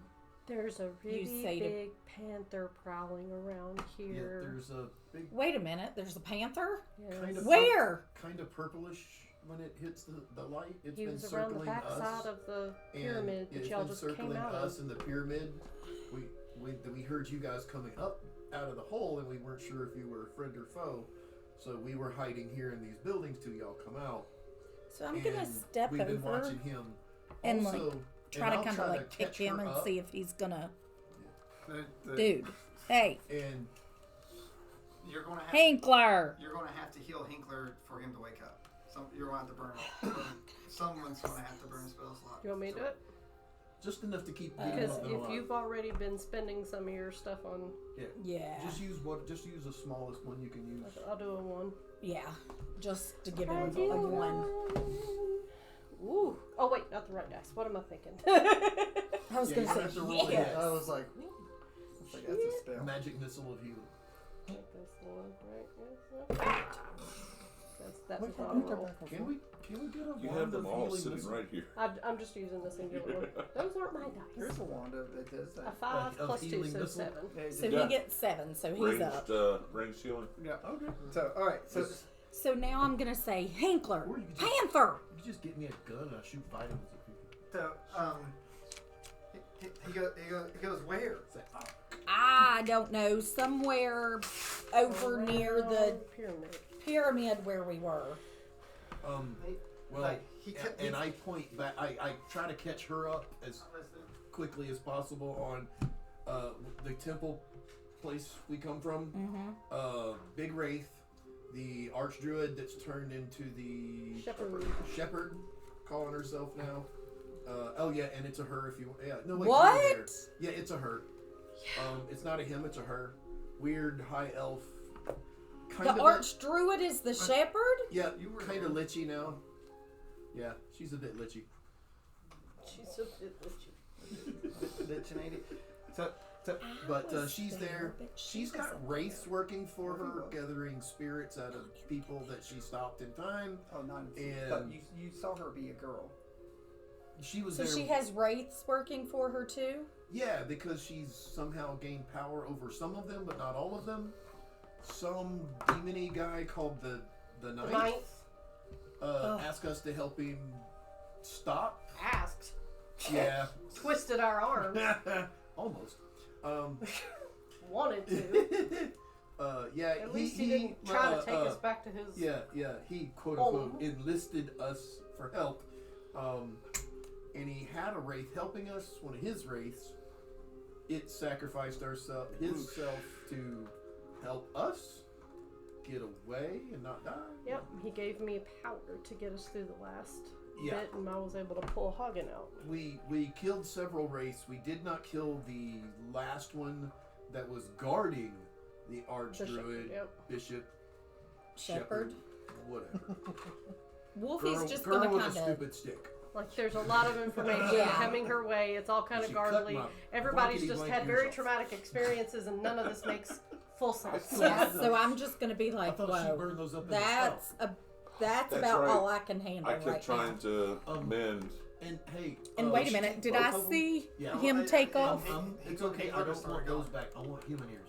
Speaker 3: There's a really
Speaker 4: say to-
Speaker 3: big panther prowling around
Speaker 2: Yeah,
Speaker 3: here.
Speaker 2: there's a big
Speaker 4: wait a minute? There's a panther.
Speaker 3: Yes.
Speaker 2: kind of-
Speaker 4: Where?
Speaker 2: kind of purplish when it hits the light. It's
Speaker 3: He
Speaker 2: been
Speaker 3: was around the
Speaker 2: circling
Speaker 3: back
Speaker 2: us.
Speaker 3: side of the pyramid
Speaker 2: and
Speaker 3: that
Speaker 2: it's
Speaker 3: y'all
Speaker 2: been
Speaker 3: just came
Speaker 2: circling
Speaker 3: out
Speaker 2: us
Speaker 3: of.
Speaker 2: in the pyramid. We heard you guys coming up out of the hole, and we weren't sure if you were friend or foe. So we were hiding here in these buildings till y'all come out.
Speaker 4: So I'm gonna
Speaker 2: And
Speaker 4: step
Speaker 2: we've been
Speaker 4: over
Speaker 2: watching him
Speaker 4: and
Speaker 2: also,
Speaker 4: like try
Speaker 2: and
Speaker 4: to
Speaker 2: I'll
Speaker 4: kind of like kick
Speaker 2: catch
Speaker 4: him
Speaker 2: her
Speaker 4: and
Speaker 2: up,
Speaker 4: see if he's gonna.
Speaker 1: The-
Speaker 4: Dude, hey,
Speaker 2: And
Speaker 1: You're going to have
Speaker 4: Hinkler.
Speaker 1: you're going to have to heal Hinkler for him to wake up. You're going to have to burn. Someone's going to have to burn a spell slot.
Speaker 3: You want me to do it?
Speaker 2: just enough to keep getting
Speaker 3: Because
Speaker 2: them
Speaker 3: if
Speaker 2: alive.
Speaker 3: you've already been spending some of your stuff on,
Speaker 4: Yeah.
Speaker 2: Just use the smallest one you can use.
Speaker 3: I'll do a 1.
Speaker 4: Yeah. Just to give
Speaker 3: I
Speaker 4: him
Speaker 3: do
Speaker 4: a one.
Speaker 3: Ooh. Oh wait, not the right dice. What am I thinking?
Speaker 4: I was
Speaker 2: Yeah,
Speaker 4: gonna
Speaker 2: you have
Speaker 4: say
Speaker 2: to roll
Speaker 4: yes.
Speaker 2: it.
Speaker 1: I was like, that's a spell.
Speaker 2: Magic missile of healing.
Speaker 3: Take this one, right? Yes, that was not a roll.
Speaker 2: Can we get a
Speaker 5: You
Speaker 2: wand
Speaker 5: have them
Speaker 2: of
Speaker 5: all
Speaker 2: healing
Speaker 5: sitting
Speaker 2: missile?
Speaker 5: right here.
Speaker 3: I'm just using the singular one. Those aren't my dice.
Speaker 1: There's a wand that does
Speaker 3: A
Speaker 1: that.
Speaker 3: 5
Speaker 2: Like, of
Speaker 3: plus 2,
Speaker 2: healing
Speaker 3: so
Speaker 2: missile?
Speaker 3: 7.
Speaker 4: So
Speaker 5: Yeah.
Speaker 4: he gets 7, so he's up.
Speaker 5: Ranged healing.
Speaker 1: Yeah. Okay. So all right. So
Speaker 4: So now I'm gonna say Hinkler.
Speaker 2: Or you could just-
Speaker 4: Panther.
Speaker 2: You just get me a gun and I shoot vitamins at people.
Speaker 1: so he goes where?
Speaker 2: Say, oh,
Speaker 4: I don't know. Somewhere over near the
Speaker 3: pyramid.
Speaker 4: pyramid where we were.
Speaker 2: well,
Speaker 1: Like, he kept-
Speaker 2: and I point back. I try to catch her up as quickly as possible on the temple place we come from.
Speaker 4: Mm-hmm.
Speaker 2: Big Wraith, the archdruid that's turned into the shepherd, calling herself now. Oh yeah, and it's a her if you. Yeah, no wait.
Speaker 4: What?
Speaker 2: you're there. Yeah, it's a her. It's not a him. It's a her. Weird high elf. Kind
Speaker 4: The
Speaker 2: of
Speaker 4: archdruid is the shepherd?
Speaker 2: Yeah,
Speaker 1: You were
Speaker 2: kind of lichy now. Yeah, she's a bit lichy.
Speaker 3: She's a bit witchy.
Speaker 1: So
Speaker 2: But
Speaker 4: was
Speaker 2: she's there. She's got wraiths working for her, gathering spirits out of people that she stopped in time.
Speaker 1: oh, not.
Speaker 2: And-
Speaker 1: But you saw her be a girl.
Speaker 2: She was
Speaker 4: So
Speaker 2: there.
Speaker 4: she has wraiths working for her too?
Speaker 2: Yeah, because she's somehow gained power over some of them, but not all of them. Some demony guy called the Ninth,
Speaker 3: Ninth
Speaker 2: asked us to help him stop.
Speaker 3: asked,
Speaker 2: Yeah,
Speaker 3: twisted our arm,
Speaker 2: almost.
Speaker 3: wanted to.
Speaker 2: Yeah,
Speaker 3: At least he didn't try to take us back to his.
Speaker 2: Yeah, he quote
Speaker 3: Oh.
Speaker 2: unquote enlisted us for help. And he had a wraith helping us, one of his wraiths. It sacrificed his self to help us get away and not die.
Speaker 3: Yep, he gave me powder to get us through the last
Speaker 2: Yeah.
Speaker 3: bit, and I was able to pull Hagen out.
Speaker 2: We killed several wraiths. We did not kill the last one that was guarding the archdruid,
Speaker 3: Yep.
Speaker 2: bishop,
Speaker 4: Shepherd.
Speaker 2: whatever.
Speaker 4: Wolfie's just
Speaker 2: girl
Speaker 4: gonna
Speaker 2: with a
Speaker 4: kind of.
Speaker 2: stupid stick.
Speaker 3: Like, there's a lot of information
Speaker 4: Yeah.
Speaker 3: coming her way. It's all kind of
Speaker 2: She cut
Speaker 3: garbly.
Speaker 2: my
Speaker 3: Everybody's
Speaker 2: blankety
Speaker 3: just
Speaker 2: blank
Speaker 3: had
Speaker 2: ears
Speaker 3: very
Speaker 2: off.
Speaker 3: traumatic experiences, and none of this makes full sense.
Speaker 4: Yeah, so I'm just gonna be
Speaker 2: I
Speaker 4: like,
Speaker 2: thought she
Speaker 4: whoa,
Speaker 2: burned those up in
Speaker 4: that's
Speaker 5: That's
Speaker 4: about
Speaker 5: right.
Speaker 4: all I can handle
Speaker 5: I kept
Speaker 4: right
Speaker 5: trying
Speaker 4: now.
Speaker 5: to mend.
Speaker 2: the And hey,
Speaker 4: And wait a
Speaker 2: she
Speaker 4: minute,
Speaker 2: took
Speaker 4: did
Speaker 2: both
Speaker 4: I
Speaker 2: of them.
Speaker 4: see
Speaker 2: Yeah.
Speaker 4: him take off?
Speaker 2: It's okay. I don't want those back. I want human ears.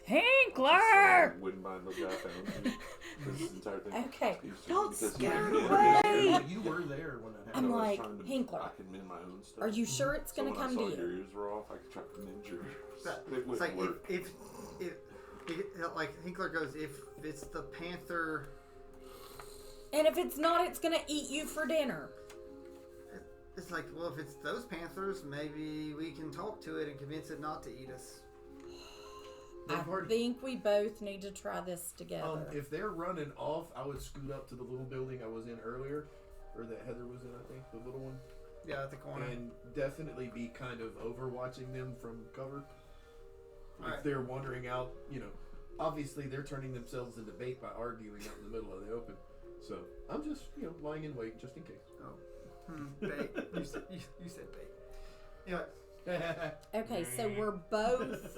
Speaker 4: Hinkler!
Speaker 5: Wouldn't mind those guy found. This entire thing.
Speaker 4: Okay.
Speaker 5: He's just-
Speaker 4: Don't
Speaker 5: because
Speaker 4: scare
Speaker 5: he-
Speaker 4: it away.
Speaker 2: You were there when that
Speaker 4: I'm
Speaker 2: happened.
Speaker 5: I was
Speaker 4: like,
Speaker 5: trying to-
Speaker 4: Hinkler,
Speaker 5: I can mend my own stuff.
Speaker 4: are you sure it's
Speaker 5: So
Speaker 4: gonna
Speaker 5: when I
Speaker 4: come
Speaker 5: saw
Speaker 4: to
Speaker 5: your
Speaker 4: you?
Speaker 5: ears were off, I could try to mend yours.
Speaker 1: That-
Speaker 5: It
Speaker 1: It's
Speaker 5: wouldn't
Speaker 1: like
Speaker 5: work.
Speaker 1: if like Hinkler goes, if it's the panther,
Speaker 4: And if it's not, it's gonna eat you for dinner.
Speaker 1: it's like, well, if it's those panthers, maybe we can talk to it and convince it not to eat us.
Speaker 2: They've
Speaker 4: I
Speaker 2: already-
Speaker 4: think we both need to try this together.
Speaker 2: If they're running off, I would scoot up to the little building I was in earlier, or that Heather was in, I think, the little one,
Speaker 1: Yeah, at the corner.
Speaker 2: and definitely be kind of overwatching them from cover. If
Speaker 1: Alright.
Speaker 2: they're wandering out, obviously they're turning themselves into bait by arguing out in the middle of the open. So I'm just, lying in wait just in case.
Speaker 1: Bait. You said bait. Anyway,
Speaker 4: Okay, so we're both.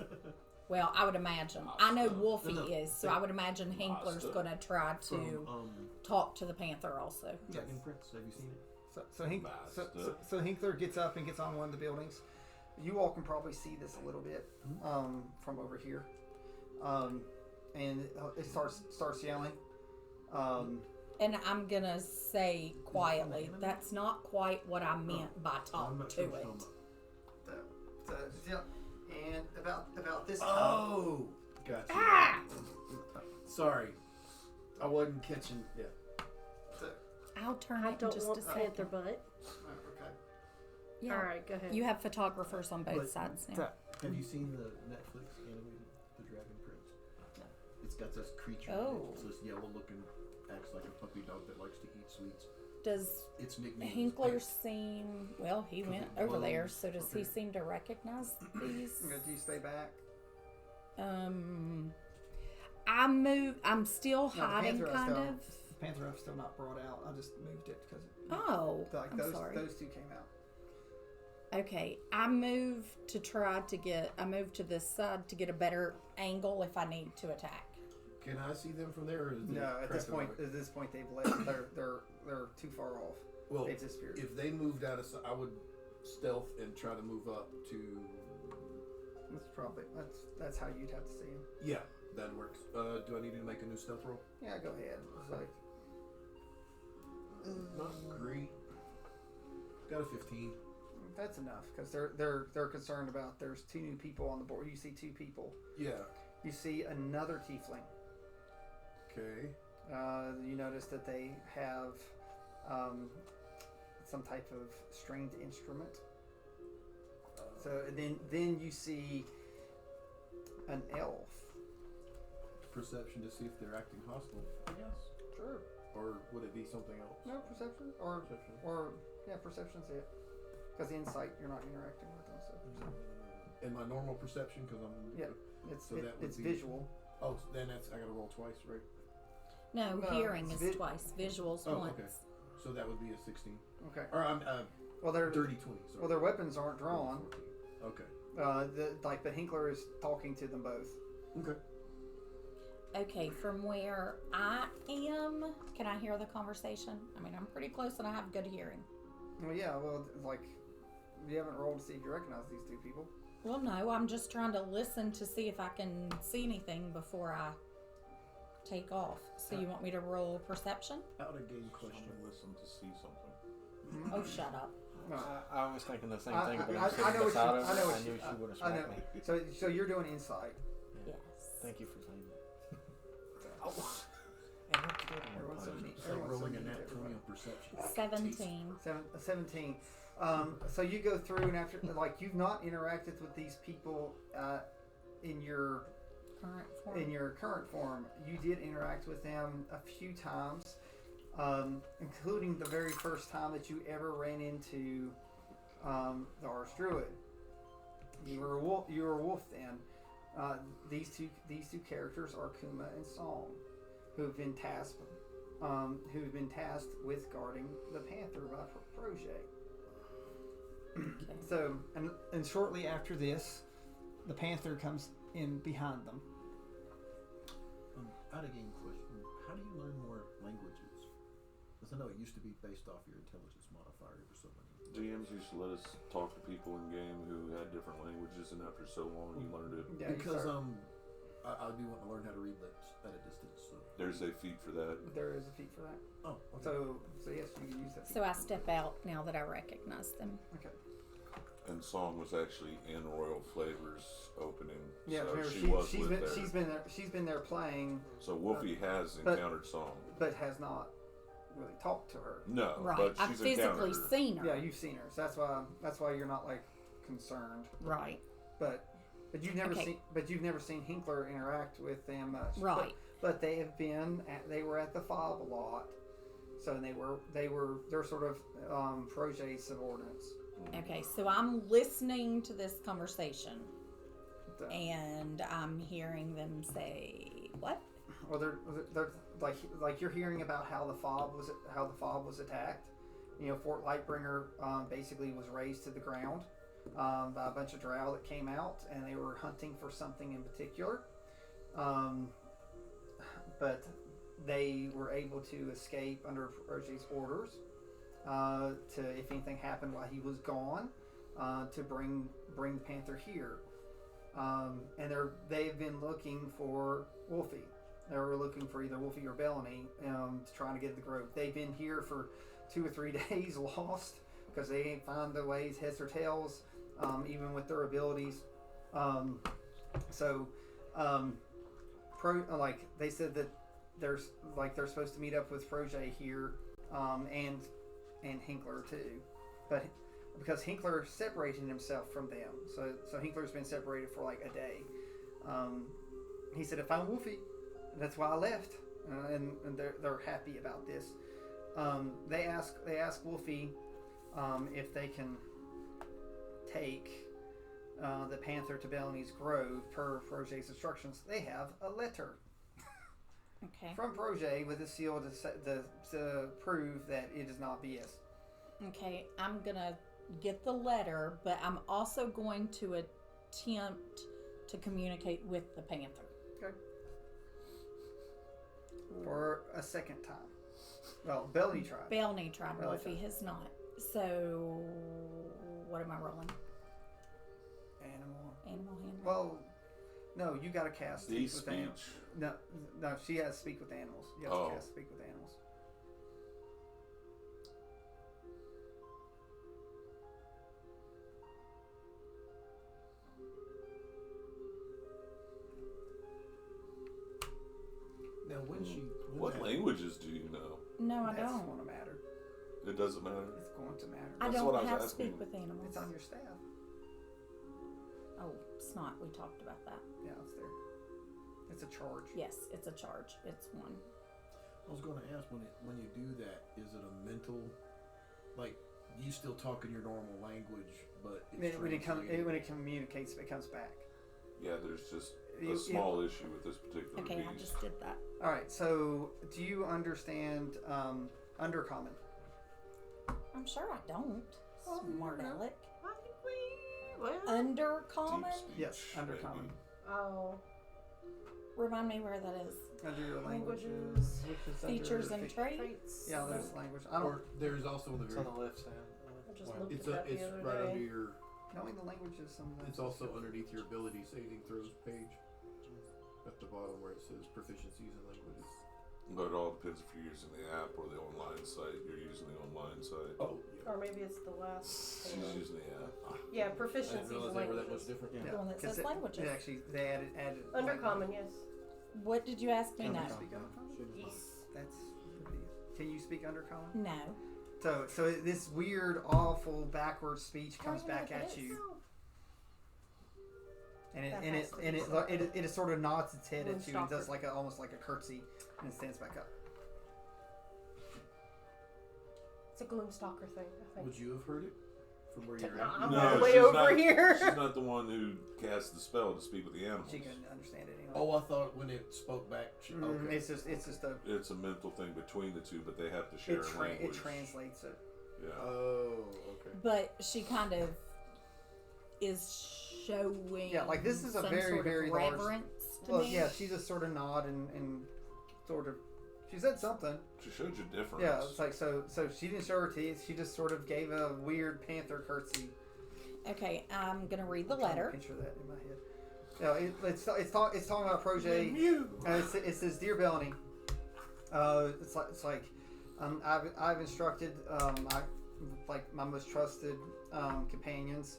Speaker 4: Well, I would imagine. I know Wolfie
Speaker 2: No.
Speaker 4: is, so I would imagine Hinkler's
Speaker 5: Pasta.
Speaker 4: gonna try to
Speaker 2: From
Speaker 4: talk to the panther also.
Speaker 2: Dragon Prince, have you seen it?
Speaker 1: so Hinkler gets up and gets on one of the buildings. You all can probably see this a little bit from over here, and it starts yelling.
Speaker 4: And I'm gonna say quietly, that's not quite what I meant by talk to it.
Speaker 1: And about this time.
Speaker 2: Oh, gotcha.
Speaker 4: Ah!
Speaker 2: Sorry, I wasn't catching. Yeah.
Speaker 1: So,
Speaker 4: I'll turn
Speaker 3: I
Speaker 4: it in
Speaker 3: don't
Speaker 4: just
Speaker 3: want
Speaker 4: a
Speaker 3: the panther
Speaker 4: second.
Speaker 3: butt.
Speaker 1: okay.
Speaker 4: Yeah.
Speaker 3: Alright, go ahead.
Speaker 4: You have photographers on both
Speaker 2: But-
Speaker 4: sides now.
Speaker 2: Have you seen the Netflix animated The Dragon Prince?
Speaker 3: No.
Speaker 2: It's got this creature.
Speaker 4: Oh.
Speaker 2: It's this yellow-looking, acts like a puppy dog that likes to eat sweets.
Speaker 4: Does
Speaker 2: Its nickname. is
Speaker 4: Hinkler
Speaker 2: Pink.
Speaker 4: seem, well, he
Speaker 2: 'Cause
Speaker 4: went
Speaker 2: it
Speaker 4: over there,
Speaker 2: glows.
Speaker 4: so does he
Speaker 2: Okay.
Speaker 4: seem to recognize these?
Speaker 1: Do you stay back?
Speaker 4: I'm still
Speaker 1: the
Speaker 4: hiding
Speaker 1: panther I
Speaker 4: kind
Speaker 1: still-
Speaker 4: of.
Speaker 1: The panther I've still not brought out. I just moved it because
Speaker 4: Oh, I'm
Speaker 1: those
Speaker 4: sorry.
Speaker 1: those two came out.
Speaker 4: Okay, I moved to this side to get a better angle if I need to attack.
Speaker 2: Can I see them from there? Or is it
Speaker 1: No, at this
Speaker 2: crapping
Speaker 1: point,
Speaker 2: away?
Speaker 1: they've left. They're too far off.
Speaker 2: Well,
Speaker 1: They've disappeared.
Speaker 2: if they moved out of, I would stealth and try to move up to.
Speaker 1: That's how you'd have to see him.
Speaker 2: Yeah, that works. Do I need to make a new stealth roll?
Speaker 1: Yeah, go ahead. It's like
Speaker 2: Not great. Got a 15.
Speaker 1: that's enough because they're concerned about there's two new people on the board. You see two people.
Speaker 2: Yeah.
Speaker 1: You see another tiefling.
Speaker 2: Okay.
Speaker 1: You notice that they have some type of stringed instrument. So then you see an elf.
Speaker 2: Perception to see if they're acting hostile, I guess.
Speaker 1: Sure.
Speaker 2: Or would it be something else?
Speaker 1: No perception or
Speaker 2: Perception.
Speaker 1: perception's it. Because insight you're not interacting with them. So
Speaker 2: And my normal perception, because I'm.
Speaker 1: Yeah. it's
Speaker 2: So that would
Speaker 1: it's
Speaker 2: be-
Speaker 1: visual.
Speaker 2: Oh, so then I got to roll twice, right?
Speaker 4: No,
Speaker 1: No,
Speaker 4: hearing
Speaker 1: it's
Speaker 4: is twice, visuals
Speaker 2: Oh,
Speaker 4: once.
Speaker 2: okay. So that would be a 16.
Speaker 1: Okay.
Speaker 2: Or I'm
Speaker 1: Well, their
Speaker 2: dirty 20. Sorry.
Speaker 1: well their weapons aren't drawn.
Speaker 2: 14. Okay.
Speaker 1: The Hinkler is talking to them both.
Speaker 2: Okay.
Speaker 4: Okay, from where I am, can I hear the conversation? I mean, I'm pretty close and I have good hearing.
Speaker 1: Well, yeah. Well, like you haven't rolled to see if you recognize these two people.
Speaker 4: Well, no, I'm just trying to listen to see if I can see anything before I take off. So you want me to roll perception?
Speaker 2: Out of game question.
Speaker 5: Listen to see something.
Speaker 4: Oh, shut up.
Speaker 1: No.
Speaker 6: I was thinking the same
Speaker 1: I-
Speaker 6: thing, but
Speaker 1: I-
Speaker 6: I'm sitting
Speaker 1: I know what
Speaker 6: beside
Speaker 1: you-
Speaker 6: her.
Speaker 1: I know what
Speaker 6: I knew
Speaker 1: you-
Speaker 6: she would have
Speaker 1: I
Speaker 6: smacked
Speaker 1: know.
Speaker 6: me.
Speaker 1: So you're doing insight.
Speaker 4: Yes.
Speaker 6: Thank you for saying that.
Speaker 1: Everyone's so neat.
Speaker 2: Like
Speaker 1: Everyone's so
Speaker 2: rolling a
Speaker 1: neat,
Speaker 2: nat
Speaker 1: everybody.
Speaker 2: 20 on perception.
Speaker 4: 17.
Speaker 1: 17. So you go through and after, like, you've not interacted with these people in your
Speaker 4: Current form.
Speaker 1: You did interact with them a few times, including the very first time that you ever ran into the Arch Druid. You were a wolf then. These two characters are Kuma and Song, who've been tasked with guarding the panther by Projet.
Speaker 4: Okay.
Speaker 1: So, and shortly after this, the panther comes in behind them.
Speaker 2: Out of game question. How do you learn more languages? Because I know it used to be based off your intelligence modifier or something.
Speaker 5: GMs used to let us talk to people in game who had different languages, and after so long, you learned it.
Speaker 1: Yeah, you
Speaker 2: Because
Speaker 1: start-
Speaker 2: I do want to learn how to read lips at a distance. So
Speaker 5: There's a feat for that.
Speaker 1: There is a feat for that.
Speaker 2: Oh, okay.
Speaker 1: So yes, you can use that.
Speaker 4: So I step out now that I recognize them.
Speaker 1: Okay.
Speaker 5: And Song was actually in Royal Flavors opening.
Speaker 1: Yeah,
Speaker 5: so
Speaker 1: remember,
Speaker 5: she was
Speaker 1: she's
Speaker 5: with
Speaker 1: been
Speaker 5: there.
Speaker 1: she's been there playing,
Speaker 5: So Wolfie has
Speaker 1: but-
Speaker 5: encountered Song.
Speaker 1: but has not really talked to her.
Speaker 5: No,
Speaker 4: Right.
Speaker 5: but
Speaker 4: I've
Speaker 5: she's
Speaker 4: physically
Speaker 5: encountered her.
Speaker 4: seen her.
Speaker 1: Yeah, you've seen her. So that's why you're not like concerned.
Speaker 4: Right.
Speaker 1: But you've never
Speaker 4: Okay.
Speaker 1: seen Hinkler interact with them much.
Speaker 4: Right.
Speaker 1: But they have been they were at the fob a lot. So they're sort of Projet's subordinates.
Speaker 4: Okay, so I'm listening to this conversation
Speaker 1: So-
Speaker 4: and I'm hearing them say what?
Speaker 1: Well, they're like you're hearing about how the fob was attacked. You know, Fort Lightbringer basically was razed to the ground by a bunch of drow that came out, and they were hunting for something in particular. But they were able to escape under Roger's orders to, if anything happened while he was gone, to bring the Panther here. And they've been looking for Wolfie. They were looking for either Wolfie or Bellany to try to get to the grove. They've been here for 2 or 3 days lost because they ain't find the ways, heads or tails, even with their abilities. They said that they're supposed to meet up with Projet here and Hinkler too, but because Hinkler separated himself from them, so Hinkler's been separated for like a day. He said, "I found Wolfie. That's why I left," and they're happy about this. They ask Wolfie if they can take the Panther to Bellany's Grove per Projet's instructions. They have a letter
Speaker 4: Okay.
Speaker 1: from Projet with a seal to prove that it is not BS.
Speaker 4: Okay, I'm gonna get the letter, but I'm also going to attempt to communicate with the Panther.
Speaker 1: Okay. For a second time. Well, Bellany tried.
Speaker 4: Bellany tried,
Speaker 1: Bellany
Speaker 4: Wolfie
Speaker 1: tried.
Speaker 4: has not. So, what am I rolling?
Speaker 1: Animal.
Speaker 4: Animal handling?
Speaker 1: Well, no, you gotta cast
Speaker 5: The
Speaker 1: speak with animals.
Speaker 5: speech.
Speaker 1: No, she has to speak with animals. You have to cast speak with animals.
Speaker 2: Now, when
Speaker 5: What languages do you know?
Speaker 4: No, I
Speaker 1: That's
Speaker 4: don't.
Speaker 1: going to matter.
Speaker 5: It doesn't matter.
Speaker 1: It's going to matter.
Speaker 4: I
Speaker 5: That's
Speaker 4: don't
Speaker 5: what I was
Speaker 4: have
Speaker 5: asking.
Speaker 4: speak with animals.
Speaker 1: It's on your staff.
Speaker 4: Oh, snot. We talked about that.
Speaker 1: Yeah, it's there. It's a charge.
Speaker 4: Yes, it's a charge. It's one.
Speaker 2: I was going to ask, when you do that, is it a mental, like, you still talk in your normal language, but it's
Speaker 1: When it
Speaker 2: translated?
Speaker 1: communicates, it comes back.
Speaker 5: Yeah, there's just a
Speaker 1: You-
Speaker 5: small issue with this particular
Speaker 4: Okay, I
Speaker 5: beast.
Speaker 4: just did that.
Speaker 1: All right. So, do you understand Undercommon?
Speaker 4: I'm sure I don't. Smart
Speaker 1: no.
Speaker 4: aleck.
Speaker 3: I think we. Well.
Speaker 4: Undercommon?
Speaker 5: Deep speech,
Speaker 1: Yes,
Speaker 5: maybe.
Speaker 1: Undercommon.
Speaker 3: Oh.
Speaker 4: Remind me where that is.
Speaker 1: Under your languages,
Speaker 3: Languages.
Speaker 1: which is
Speaker 4: Features
Speaker 1: under
Speaker 4: and traits.
Speaker 3: Traits.
Speaker 1: Yeah, there's language. I don't.
Speaker 2: Or there's also the
Speaker 6: It's
Speaker 2: very,
Speaker 6: on the left side.
Speaker 3: I just
Speaker 6: Wow.
Speaker 3: looked
Speaker 2: it's
Speaker 3: at that
Speaker 2: it's
Speaker 3: the other
Speaker 2: right
Speaker 3: day.
Speaker 2: under your,
Speaker 1: Knowing the languages, some of
Speaker 2: it's also underneath your ability saving throws page. At the bottom where it says proficiencies in languages.
Speaker 5: But it all depends if you're using the app or the online site. You're using the online site.
Speaker 2: Oh, yeah.
Speaker 3: Or maybe it's the last.
Speaker 5: She's using the app.
Speaker 3: Yeah,
Speaker 6: I didn't
Speaker 3: proficiencies
Speaker 6: realize
Speaker 3: in
Speaker 6: they were that much
Speaker 3: languages.
Speaker 6: different.
Speaker 1: Yeah.
Speaker 4: The one that
Speaker 1: 'cause
Speaker 4: says languages.
Speaker 1: They actually they added
Speaker 3: Undercommon, yes.
Speaker 4: What did you ask me
Speaker 6: Can
Speaker 4: now?
Speaker 6: I
Speaker 1: Speak Undercommon?
Speaker 3: Yes.
Speaker 1: That's. Can you speak Undercommon?
Speaker 4: No.
Speaker 1: So this weird, awful, backwards speech comes
Speaker 4: I don't know
Speaker 1: back
Speaker 4: what it
Speaker 1: at
Speaker 4: is.
Speaker 1: you, and
Speaker 3: That
Speaker 1: it
Speaker 3: has to be
Speaker 1: it
Speaker 3: something.
Speaker 1: it sort of nods its head at you and
Speaker 3: Moonstalker.
Speaker 1: does like almost like a curtsy and stands back up.
Speaker 3: It's a Gloomstalker thing, I think.
Speaker 2: Would you have heard it from where you're
Speaker 3: No,
Speaker 2: at?
Speaker 3: I'm
Speaker 5: No,
Speaker 3: way
Speaker 5: she's
Speaker 3: over
Speaker 5: not-
Speaker 3: here.
Speaker 5: She's not the one who cast the spell to speak with the animals.
Speaker 1: She can understand it anyway.
Speaker 2: Oh, I thought when it spoke back. Okay.
Speaker 1: It's just a
Speaker 5: It's a mental thing between the two, but they have to share
Speaker 1: it
Speaker 5: a language.
Speaker 1: translates it.
Speaker 5: Yeah.
Speaker 2: Oh, okay.
Speaker 4: But she kind of is showing.
Speaker 1: Yeah, like, this is a
Speaker 4: some
Speaker 1: very,
Speaker 4: sort of
Speaker 1: very large-
Speaker 4: reverence to
Speaker 1: Well,
Speaker 4: me.
Speaker 1: yeah, she just sort of nod and sort of she said something.
Speaker 5: She showed you difference.
Speaker 1: Yeah, it's like so she didn't show her teeth. She just sort of gave a weird panther curtsy.
Speaker 4: Okay, I'm gonna read the
Speaker 1: I'm trying to
Speaker 4: letter.
Speaker 1: picture that in my head. Yeah, it's talking about Projet. It says, "Dear Bellany, I've instructed my most trusted companions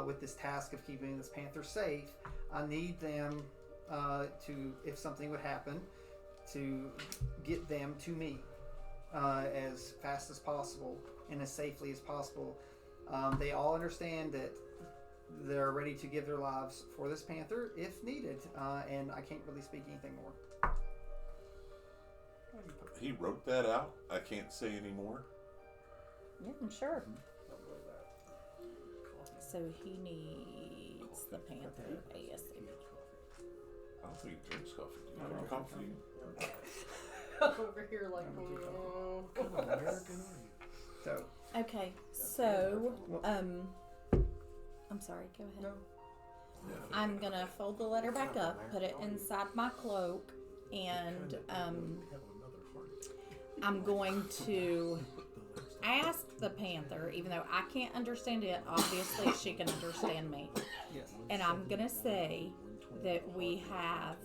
Speaker 1: with this task of keeping this panther safe. I need them to, if something would happen, to get them to me as fast as possible and as safely as possible. They all understand that they're ready to give their lives for this panther if needed, and I can't really speak anything more.
Speaker 5: He wrote that out. I can't say any more.
Speaker 4: Yeah, I'm sure. So he needs the panther ASAP.
Speaker 5: I don't think he drinks coffee. Do you drink coffee?
Speaker 3: Over here, like,
Speaker 1: So,
Speaker 4: Okay, so I'm sorry. Go ahead.
Speaker 1: No.
Speaker 4: I'm gonna fold the letter back up, put it inside my cloak, and I'm going to ask the panther, even though I can't understand it. Obviously, she can understand me,
Speaker 1: yes.
Speaker 4: and I'm gonna say that we have.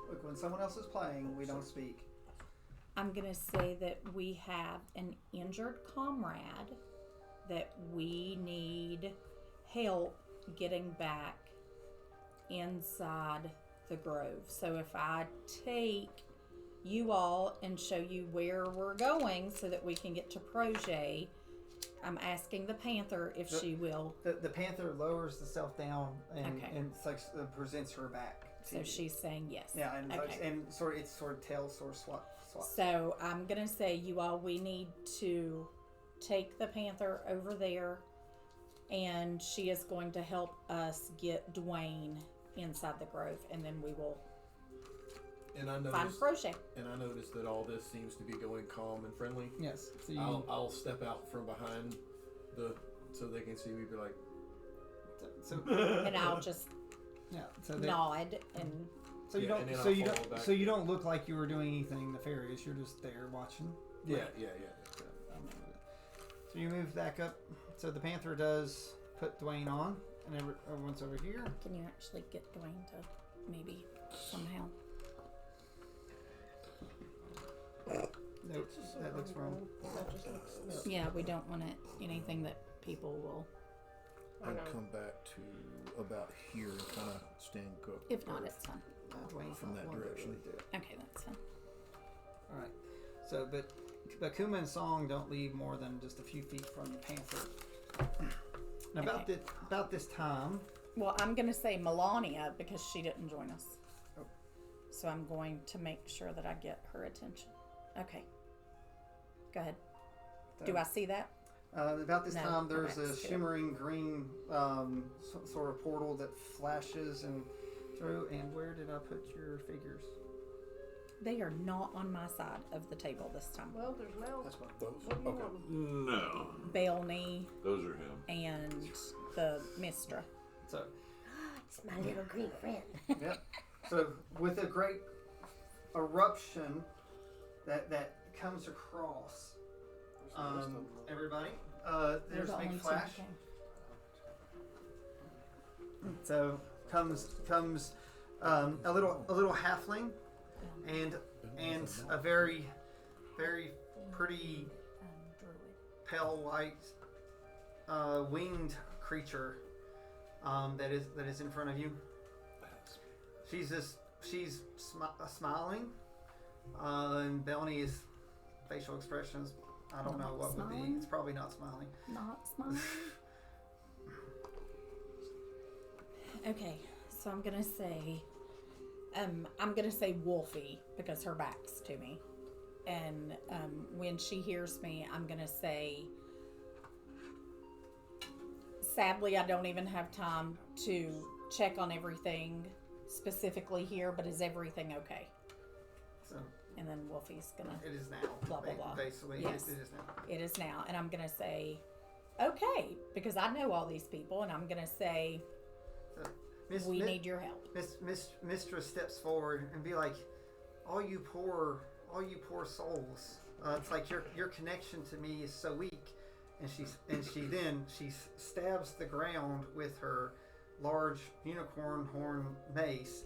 Speaker 1: Look, when someone else is playing, we don't speak.
Speaker 4: I'm gonna say that we have an injured comrade that we need help getting back inside the grove. So if I take you all and show you where we're going so that we can get to Projet, I'm asking the panther if she will.
Speaker 1: The panther lowers the self down and,
Speaker 4: Okay.
Speaker 1: and it's like presents her back. to
Speaker 4: So
Speaker 1: you.
Speaker 4: she's saying yes.
Speaker 1: Yeah, and
Speaker 4: Okay.
Speaker 1: and sort of it's sort of tail sort of swap.
Speaker 4: So I'm gonna say, you all, we need to take the panther over there, and she is going to help us get Dwayne inside the grove, and then we will
Speaker 2: And I
Speaker 4: find
Speaker 2: noticed,
Speaker 4: Projet.
Speaker 2: that all this seems to be going calm and friendly.
Speaker 1: Yes. So you,
Speaker 2: I'll step out from behind so they can see me. Be like,
Speaker 1: so
Speaker 4: And I'll just
Speaker 1: yeah. So they,
Speaker 4: nod and
Speaker 1: so you
Speaker 2: Yeah, and
Speaker 1: don't
Speaker 2: then
Speaker 1: so
Speaker 2: I'll
Speaker 1: you
Speaker 2: fall
Speaker 1: don't
Speaker 2: back.
Speaker 1: so you don't look like you were doing anything nefarious. You're just there watching.
Speaker 2: yeah.
Speaker 1: So, so you move back up. So the panther does put Dwayne on, and everyone's over here.
Speaker 4: can you actually get Dwayne to maybe somehow?
Speaker 1: Nope, that looks wrong.
Speaker 3: That just looks.
Speaker 4: Yeah, we don't want it anything that people will.
Speaker 6: I'd come back to about here and kind of stand cook.
Speaker 4: If not, it's fine.
Speaker 1: Dwayne's
Speaker 6: From
Speaker 1: not
Speaker 6: that
Speaker 1: one to
Speaker 6: direction.
Speaker 1: really do it.
Speaker 4: Okay, that's fine.
Speaker 1: All right. So, but Kuma and Song don't leave more than just a few feet from the panther. Now,
Speaker 4: Okay.
Speaker 1: about this time,
Speaker 4: Well, I'm going to say Melania because she didn't join us.
Speaker 1: Oh.
Speaker 4: So I'm going to make sure that I get her attention. Okay. Go ahead. Do I see that?
Speaker 1: about this
Speaker 4: No.
Speaker 1: time, there's
Speaker 4: Okay,
Speaker 1: a
Speaker 4: skip.
Speaker 1: shimmering green sort of portal that flashes and through. And where did I put your figures?
Speaker 4: They are not on my side of the table this time.
Speaker 3: Well, there's Mel.
Speaker 6: That's about those.
Speaker 3: What do you
Speaker 6: Okay.
Speaker 3: want?
Speaker 5: No,
Speaker 4: Belney
Speaker 5: those are him.
Speaker 4: and the Mistra.
Speaker 1: So,
Speaker 3: It's my little green friend.
Speaker 1: yep. So with a great eruption that comes across everybody, there's a
Speaker 4: the
Speaker 1: big
Speaker 4: only two
Speaker 1: flash.
Speaker 4: who came.
Speaker 1: So comes a little halfling and a very pretty
Speaker 4: Druid.
Speaker 1: pale white winged creature that is in front of you. She's smiling, and Belny's facial expressions, I don't know what would be.
Speaker 4: Smiling?
Speaker 1: It's probably not smiling.
Speaker 4: Not smiling. Okay, so I'm gonna say Wolfie because her back's to me, and when she hears me, I'm gonna say. Sadly, I don't even have time to check on everything specifically here, but is everything okay?
Speaker 1: So
Speaker 4: And then Wolfie's gonna.
Speaker 1: it is now.
Speaker 4: Blah, blah, blah.
Speaker 1: Basically,
Speaker 4: Yes.
Speaker 1: it is now.
Speaker 4: It is now, and I'm gonna say, okay, because I know all these people, and I'm gonna say we need your help.
Speaker 1: Mistress steps forward and be like, all you poor souls. It's like your connection to me is so weak, and she stabs the ground with her large unicorn horn mace,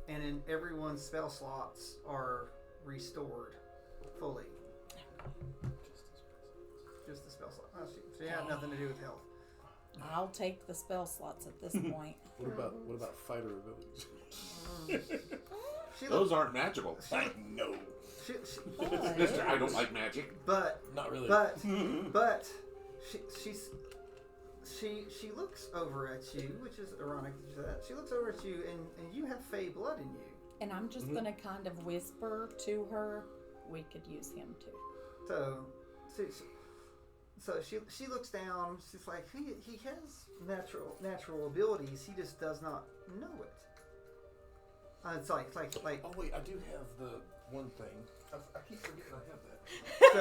Speaker 1: and in everyone's spell slots are restored fully. Just the spell slot. Oh, she had nothing to do with health.
Speaker 4: I'll take the spell slots at this point.
Speaker 6: What about fighter abilities?
Speaker 5: Those aren't magical.
Speaker 6: No.
Speaker 5: Mister, I don't like magic.
Speaker 1: But
Speaker 6: Not really.
Speaker 1: But she looks over at you, which is ironic that you said that. She looks over at you, and you have Fey blood in you.
Speaker 4: And I'm just going to kind of whisper to her, we could use him too.
Speaker 1: So she looks down. She's like, he has natural abilities. He just does not know it. It's like.
Speaker 6: Oh wait, I do have the one thing. I keep forgetting I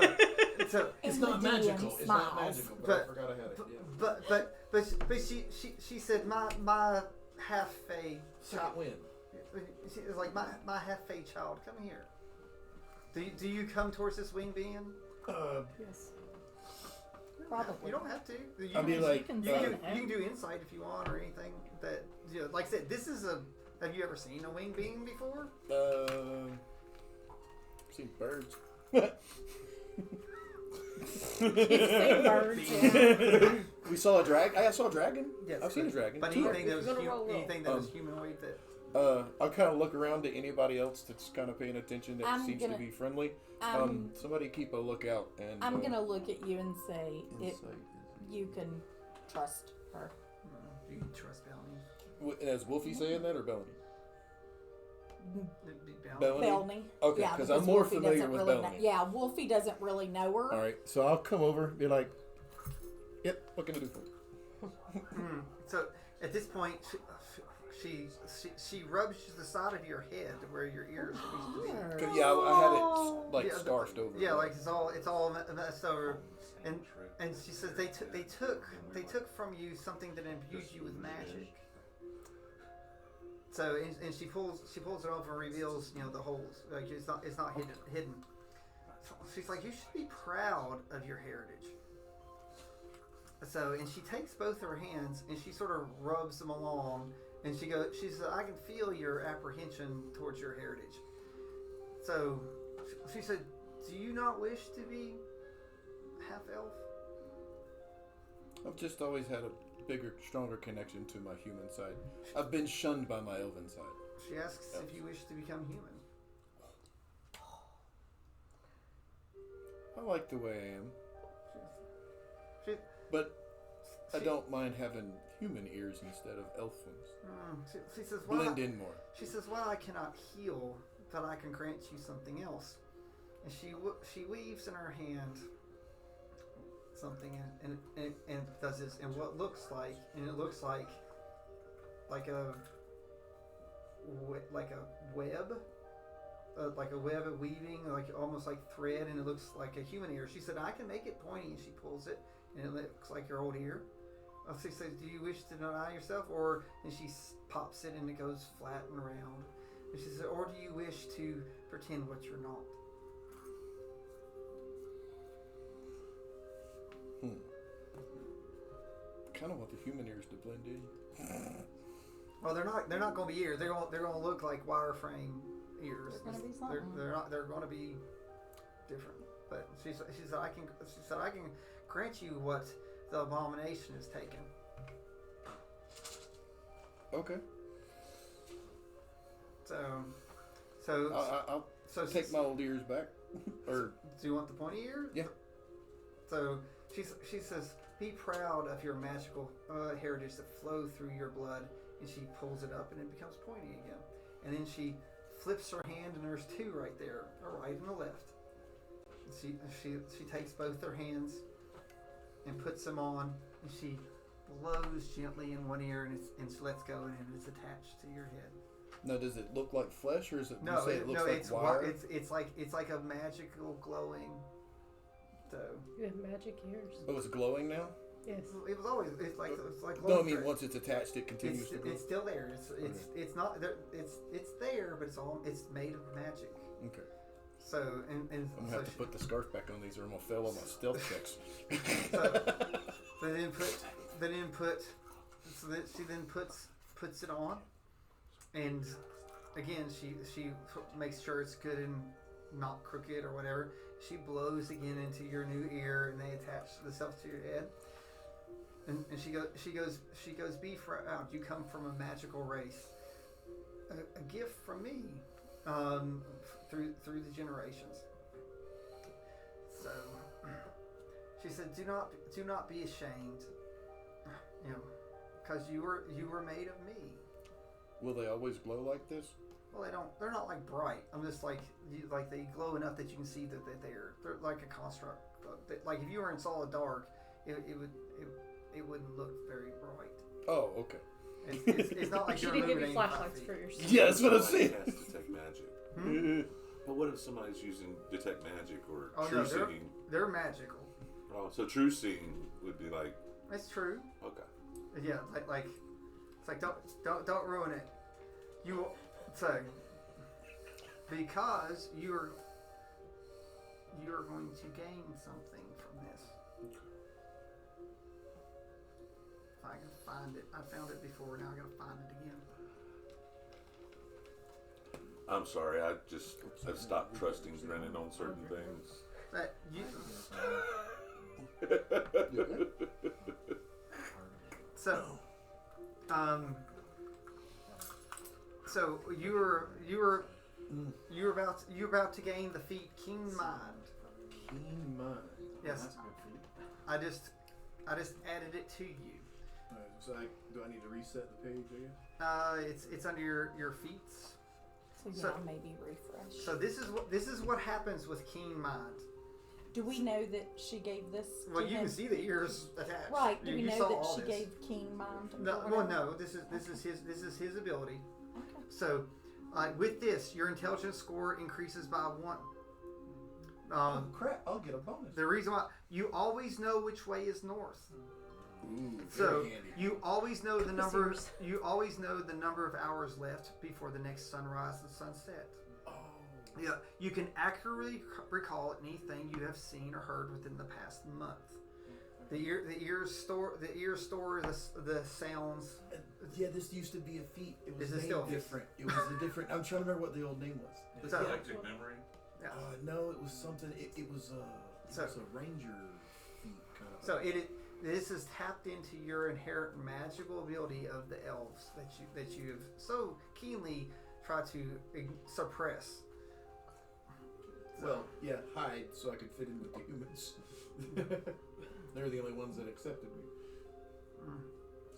Speaker 6: have that.
Speaker 1: So
Speaker 6: It's
Speaker 4: And
Speaker 6: not
Speaker 4: the DM
Speaker 6: magical. It's not
Speaker 4: smiles.
Speaker 6: magical, but I forgot I had it. Yeah.
Speaker 1: But she said my half Fey
Speaker 6: Second win.
Speaker 1: It's like my half Fey child. Come here. Do you come towards this wing being?
Speaker 3: Yes.
Speaker 4: Probably.
Speaker 1: You don't have to. You
Speaker 6: I'll be
Speaker 1: can-
Speaker 6: like,
Speaker 1: you can do insight if you want or anything. That like I said, this is a. Have you ever seen a wing being before?
Speaker 6: Seen birds.
Speaker 4: Birds, yeah.
Speaker 6: We saw a dragon. I saw a dragon.
Speaker 1: Yes,
Speaker 6: I've seen a dragon.
Speaker 1: But
Speaker 6: Two.
Speaker 1: anything that was
Speaker 3: We're gonna roll
Speaker 1: anything that was humanoid that.
Speaker 6: I'll kind of look around to anybody else that's kind of paying attention that
Speaker 4: I'm
Speaker 6: seems
Speaker 4: gonna-
Speaker 6: to be friendly. Somebody keep a lookout and.
Speaker 4: I'm going to look at you and say,
Speaker 6: Insight
Speaker 4: you can trust her.
Speaker 1: You can trust Bellany.
Speaker 6: Is Wolfie saying that or Bellany?
Speaker 1: Bellany.
Speaker 6: Bellany?
Speaker 4: Bellany.
Speaker 6: Okay,
Speaker 4: Yeah,
Speaker 6: because
Speaker 4: because
Speaker 6: I'm more
Speaker 4: Wolfie
Speaker 6: familiar
Speaker 4: doesn't
Speaker 6: with
Speaker 4: really
Speaker 6: Bellany.
Speaker 4: Yeah, Wolfie doesn't really know her.
Speaker 6: All right, so I'll come over, be like, "Yep, what can I do for you?"
Speaker 1: So at this point, she rubs the side of your head where your ears used to be.
Speaker 6: 'Cause, yeah, I had it like
Speaker 1: Yeah,
Speaker 6: scarfed over.
Speaker 1: Yeah, like it's all messed over. And she says they took from you something that imbued you with magic. So and she pulls it off and reveals the holes. Like it's not hidden. So she's like, you should be proud of your heritage. So and she takes both her hands and she sort of rubs them along and she says, I can feel your apprehension towards your heritage. So she said, do you not wish to be half elf?
Speaker 6: I've just always had a bigger, stronger connection to my human side. I've been shunned by my elven side.
Speaker 1: She asks if you wish to become human.
Speaker 6: I like the way I am,
Speaker 1: She,
Speaker 6: but I
Speaker 1: she-
Speaker 6: don't mind having human ears instead of elf ones.
Speaker 1: She says, well,
Speaker 6: Blend in more.
Speaker 1: She says, well, I cannot heal, but I can grant you something else. And she weaves in her hand something and does this, and what looks like, and it looks like a web, like a web of weaving, like almost like thread, and it looks like a human ear. She said, I can make it pointy, and she pulls it, and it looks like your old ear. She says, do you wish to deny yourself? And she pops it and it goes flat and round. And she said, or do you wish to pretend what you're not?
Speaker 6: Kind of want the human ears to blend in.
Speaker 1: Well, they're not going to be ears. They're going to look like wireframe ears.
Speaker 4: They're gonna be something.
Speaker 1: They're not. They're going to be different. But she said I can grant you what the abomination has taken.
Speaker 6: Okay.
Speaker 1: So
Speaker 6: I'll take my old ears back. Or
Speaker 1: do you want the pointy ear?
Speaker 6: yeah.
Speaker 1: So she says, be proud of your magical heritage that flow through your blood, and she pulls it up and it becomes pointy again. And then she flips her hand and there's two right there, a right and a left. And she takes both their hands and puts them on, and she blows gently in one ear and she lets go, and it's attached to your head.
Speaker 6: Now, does it look like flesh, or is it?
Speaker 1: No,
Speaker 6: you say it looks like
Speaker 1: it's
Speaker 6: wire?
Speaker 1: it's like a magical glowing. So
Speaker 3: You have magic ears.
Speaker 6: Oh, it's glowing now.
Speaker 3: Yes.
Speaker 1: it was always it's like
Speaker 6: No, I
Speaker 1: glowing
Speaker 6: mean
Speaker 1: thread.
Speaker 6: once it's attached, it continues to glow.
Speaker 1: It's still there. It's not there. It's there, but it's made of magic.
Speaker 6: Okay.
Speaker 1: So and
Speaker 6: I'm gonna
Speaker 1: so
Speaker 6: have to put the scarf back on these, or I'm gonna fail all my stealth checks.
Speaker 1: she then puts it on, and again she makes sure it's good not crooked or whatever. She blows again into your new ear, and they attach themselves to your head. And she goes, be proud. You come from a magical race. A gift from me, through the generations. So she said, do not be ashamed, because you were made of me.
Speaker 6: Will they always glow like this?
Speaker 1: Well, they're not like bright. I'm just like they glow enough that you can see that they're like a construct. Like if you were in solid dark, it wouldn't look very bright.
Speaker 6: Oh, okay.
Speaker 1: It's not like
Speaker 3: She
Speaker 1: you're
Speaker 3: didn't give you
Speaker 1: illuminating
Speaker 3: flashlights
Speaker 1: 5 feet.
Speaker 3: for your stuff.
Speaker 6: Yeah, that's what I'm
Speaker 5: Somebody
Speaker 6: saying.
Speaker 5: has to detect magic. But what if somebody's using detect magic or
Speaker 1: Oh,
Speaker 5: true
Speaker 1: no,
Speaker 5: seeing?
Speaker 1: they're magical.
Speaker 5: Oh, so true seeing would be like,
Speaker 1: That's true.
Speaker 5: okay.
Speaker 1: Yeah, like it's like don't ruin it. Because you're going to gain something from this. If I can find it, I found it before. Now I gotta find it again.
Speaker 5: I'm sorry, I've stopped trusting Brennan on certain things.
Speaker 1: That you. So you were about to gain the feat Keen Mind.
Speaker 2: Keen mind.
Speaker 1: Yes.
Speaker 7: That's a good feat.
Speaker 1: I just added it to you.
Speaker 2: Alright, so do I need to reset the page, I guess?
Speaker 1: It's under your feats.
Speaker 4: So maybe refresh.
Speaker 1: So this is what happens with Keen Mind.
Speaker 4: Do we know that she gave this?
Speaker 1: Well,
Speaker 4: to
Speaker 1: you
Speaker 4: him?
Speaker 1: can see the ears attached.
Speaker 4: Right. Do
Speaker 1: You
Speaker 4: we know
Speaker 1: saw
Speaker 4: that
Speaker 1: all
Speaker 4: she
Speaker 1: this.
Speaker 4: gave Keen Mind?
Speaker 1: No,
Speaker 4: or
Speaker 1: well,
Speaker 4: whatever?
Speaker 1: no. This is his ability.
Speaker 4: Okay.
Speaker 1: So, with this, your intelligence score increases by 1.
Speaker 2: Oh crap! I'll get a bonus.
Speaker 1: The reason why you always know which way is north.
Speaker 2: Ooh,
Speaker 1: So
Speaker 2: very handy.
Speaker 1: you always know the number.
Speaker 3: Seers.
Speaker 1: You always know the number of hours left before the next sunrise and sunset.
Speaker 2: Oh.
Speaker 1: Yeah, you can accurately recall anything you have seen or heard within the past month. The ears store the sounds.
Speaker 2: Yeah, this used to be a feat. It was
Speaker 1: Is it
Speaker 2: named
Speaker 1: still a feat?
Speaker 2: different. It was a different. I'm trying to remember what the old name was.
Speaker 1: So-
Speaker 5: Collective memory.
Speaker 1: Yeah.
Speaker 2: No, it was something. It was a ranger feat kind of.
Speaker 1: So this is tapped into your inherent magical ability of the elves that you have so keenly tried to suppress.
Speaker 2: Well, yeah, hide so I could fit in with the humans. They're the only ones that accepted me.
Speaker 1: Mm.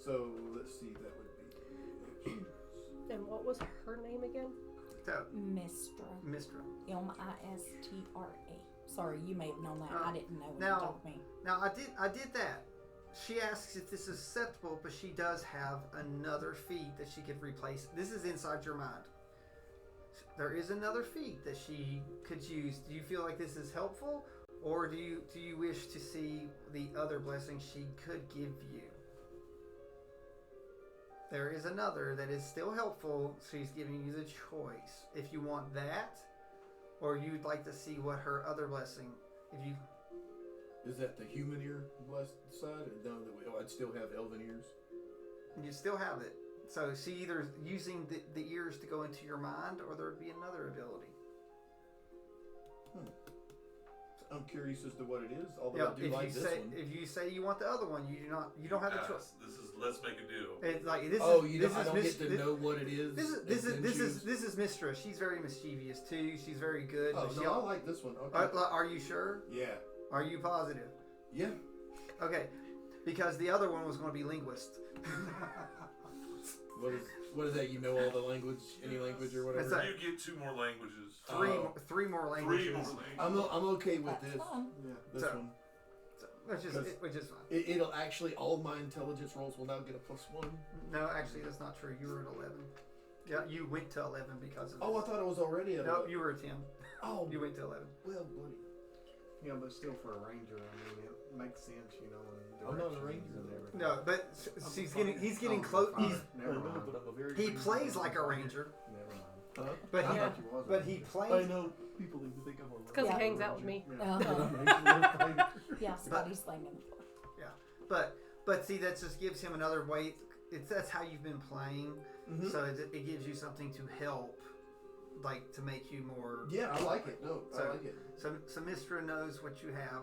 Speaker 2: So let's see, that would be.
Speaker 3: And what was her name again?
Speaker 1: So
Speaker 4: Mistra.
Speaker 1: Mistra.
Speaker 4: Mistra. Sorry, you may have known that. I didn't know when
Speaker 1: now-
Speaker 4: you told me.
Speaker 1: Now I did that. She asks if this is acceptable, but she does have another feat that she could replace. This is inside your mind. There is another feat that she could use. Do you feel like this is helpful, or do you wish to see the other blessing she could give you? There is another that is still helpful. She's giving you the choice. If you want that, or you'd like to see what her other blessing. If you
Speaker 2: Is that the human ear blessed side? Or no, I'd still have elven ears.
Speaker 1: You still have it. So she either using the ears to go into your mind, or there would be another ability.
Speaker 2: I'm curious as to what it is. Although
Speaker 1: Yeah,
Speaker 2: I do like this one.
Speaker 1: if you say you want the other one, you don't have a choice.
Speaker 5: This is let's make a deal.
Speaker 1: It's like this
Speaker 2: Oh,
Speaker 1: is
Speaker 2: you
Speaker 1: this
Speaker 2: don't, I
Speaker 1: is
Speaker 2: don't
Speaker 1: mis-
Speaker 2: get to
Speaker 1: this,
Speaker 2: know what it is.
Speaker 1: this is Mistra. She's very mischievous too. She's very good.
Speaker 2: Oh
Speaker 1: but she
Speaker 2: no, I like this one. Okay.
Speaker 1: are you sure?
Speaker 2: Yeah.
Speaker 1: Are you positive?
Speaker 2: Yeah.
Speaker 1: Okay, because the other one was going to be linguist.
Speaker 2: What is that? You know all the language, any language or
Speaker 1: That's
Speaker 2: whatever.
Speaker 1: a-
Speaker 5: You get 2 more languages.
Speaker 1: Three more
Speaker 5: 3
Speaker 1: languages.
Speaker 5: more languages.
Speaker 2: I'm okay with
Speaker 4: That's
Speaker 2: this.
Speaker 4: fine.
Speaker 2: This
Speaker 1: So-
Speaker 2: one.
Speaker 1: Which is fine.
Speaker 2: It'll actually all my intelligence rolls will now get a +1.
Speaker 1: No, actually, that's not true. You were at 11. Yeah, you went to 11 because of
Speaker 2: Oh, I
Speaker 1: this.
Speaker 2: thought it was already at.
Speaker 1: No, you were at 10.
Speaker 2: Oh,
Speaker 1: You went to 11.
Speaker 2: well, buddy.
Speaker 7: Yeah, but still for a ranger, I mean, it makes sense, you know. And
Speaker 2: I'm not a
Speaker 7: directions
Speaker 2: ranger,
Speaker 7: and
Speaker 2: though.
Speaker 7: everything.
Speaker 1: No, but he's getting close.
Speaker 7: Never mind.
Speaker 1: He plays like a ranger,
Speaker 7: Never mind.
Speaker 2: Huh?
Speaker 1: but
Speaker 7: I
Speaker 1: he
Speaker 7: thought you was.
Speaker 1: but he
Speaker 2: I
Speaker 1: plays.
Speaker 2: know people need to think I'm a.
Speaker 3: It's because
Speaker 4: Yeah.
Speaker 3: he hangs out with me.
Speaker 4: Uh-huh. Yeah, Scotty's laying in the floor.
Speaker 1: But see, that just gives him another way. That's how you've been playing.
Speaker 2: Mhm.
Speaker 1: So it gives you something to help like to make you more.
Speaker 2: Yeah, I like it. No, I
Speaker 1: So-
Speaker 2: like it.
Speaker 1: So Mistra knows what you have.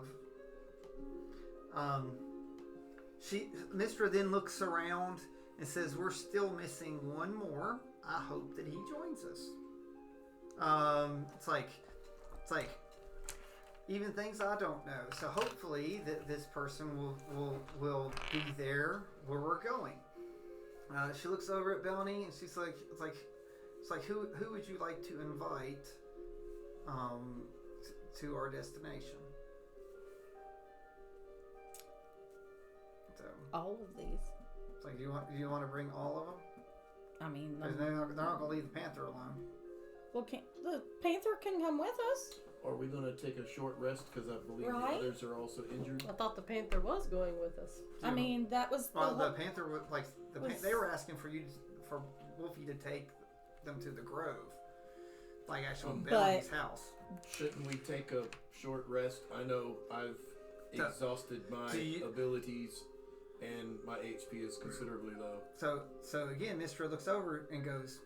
Speaker 1: Mistra then looks around and says, "We're still missing one more. I hope that he joins us." It's like even things I don't know. So hopefully that this person will be there where we're going. She looks over at Belny and she's like, it's like who would you like to invite to our destination? So
Speaker 4: All of these.
Speaker 1: it's like, do you want to bring all of them?
Speaker 4: I mean,
Speaker 1: 'Cause they're not going to leave the panther alone.
Speaker 4: well, the panther can come with us.
Speaker 2: Are we going to take a short rest because I believe
Speaker 4: Right.
Speaker 2: the others are also injured?
Speaker 3: I thought the panther was going with us.
Speaker 4: I mean, that was the
Speaker 1: Well, the
Speaker 4: whole,
Speaker 1: panther would like they were asking for Wolfie to take them to the grove, like actual Belly's house.
Speaker 2: Shouldn't we take a short rest? I know I've
Speaker 1: So-
Speaker 2: exhausted my abilities and my HP is considerably low.
Speaker 1: So again, Mistra looks over and goes,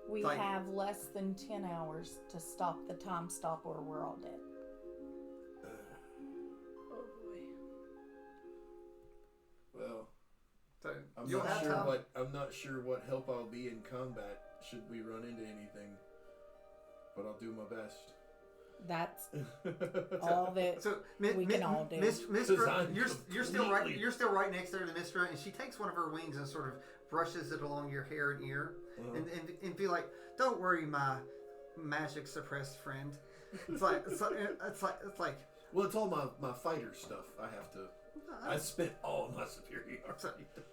Speaker 4: we
Speaker 1: like-
Speaker 4: have less than 10 hours to stop the time stop or we're all dead.
Speaker 3: Oh boy.
Speaker 2: Well,
Speaker 1: so
Speaker 2: I'm
Speaker 1: you'll
Speaker 2: not
Speaker 1: have
Speaker 2: sure
Speaker 1: time.
Speaker 2: I'm not sure what help I'll be in combat should we run into anything, but I'll do my best.
Speaker 4: That's all that
Speaker 1: So
Speaker 4: we can all do.
Speaker 1: Mistra, you're still right.
Speaker 2: completely-
Speaker 1: You're still right next there to Mistra, and she takes one of her wings and sort of brushes it along your hair and ear, and be like, "Don't worry, my magic suppressed friend." It's like.
Speaker 2: Well, it's all my fighter stuff. I have to. I spent all my superiority.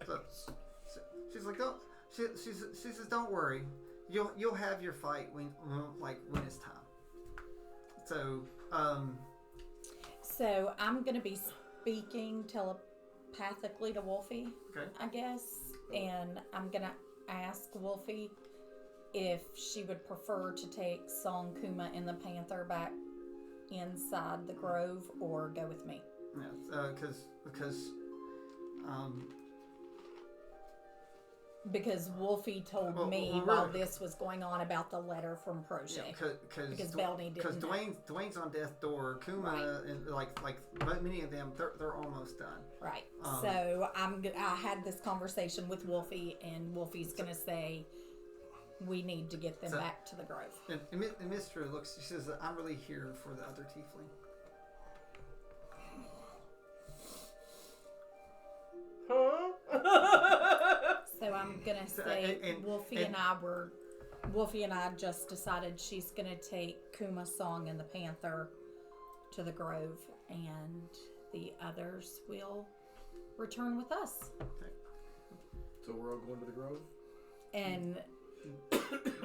Speaker 1: So she's like, "Don't." She says, "Don't worry. You'll have your fight when it's time." So
Speaker 4: So I'm gonna be speaking telepathically to Wolfie,
Speaker 1: okay.
Speaker 4: I guess, and I'm gonna ask Wolfie if she would prefer to take Song Kuma and the Panther back inside the grove or go with me.
Speaker 1: Yeah,
Speaker 4: Because Wolfie told
Speaker 1: Well,
Speaker 4: me
Speaker 1: well,
Speaker 4: while
Speaker 1: really-
Speaker 4: this was going on about the letter from Crochet. Because Belny
Speaker 1: because
Speaker 4: didn't know.
Speaker 1: Dwayne's on death's door. Kuma
Speaker 4: Right.
Speaker 1: and but many of them they're almost done.
Speaker 4: Right.
Speaker 1: Um,
Speaker 4: So I had this conversation with Wolfie, and Wolfie's gonna say we need to get them
Speaker 1: So-
Speaker 4: back to the grove.
Speaker 1: And Mr. looks. She says, "I'm really here for the other tiefling."
Speaker 3: Huh?
Speaker 4: So I'm gonna
Speaker 1: So,
Speaker 4: say
Speaker 1: and-
Speaker 4: Wolfie and I just decided she's gonna take Kuma Song and the Panther to the grove, and the others will return with us.
Speaker 2: So we're all going to the grove.
Speaker 4: And
Speaker 2: I'm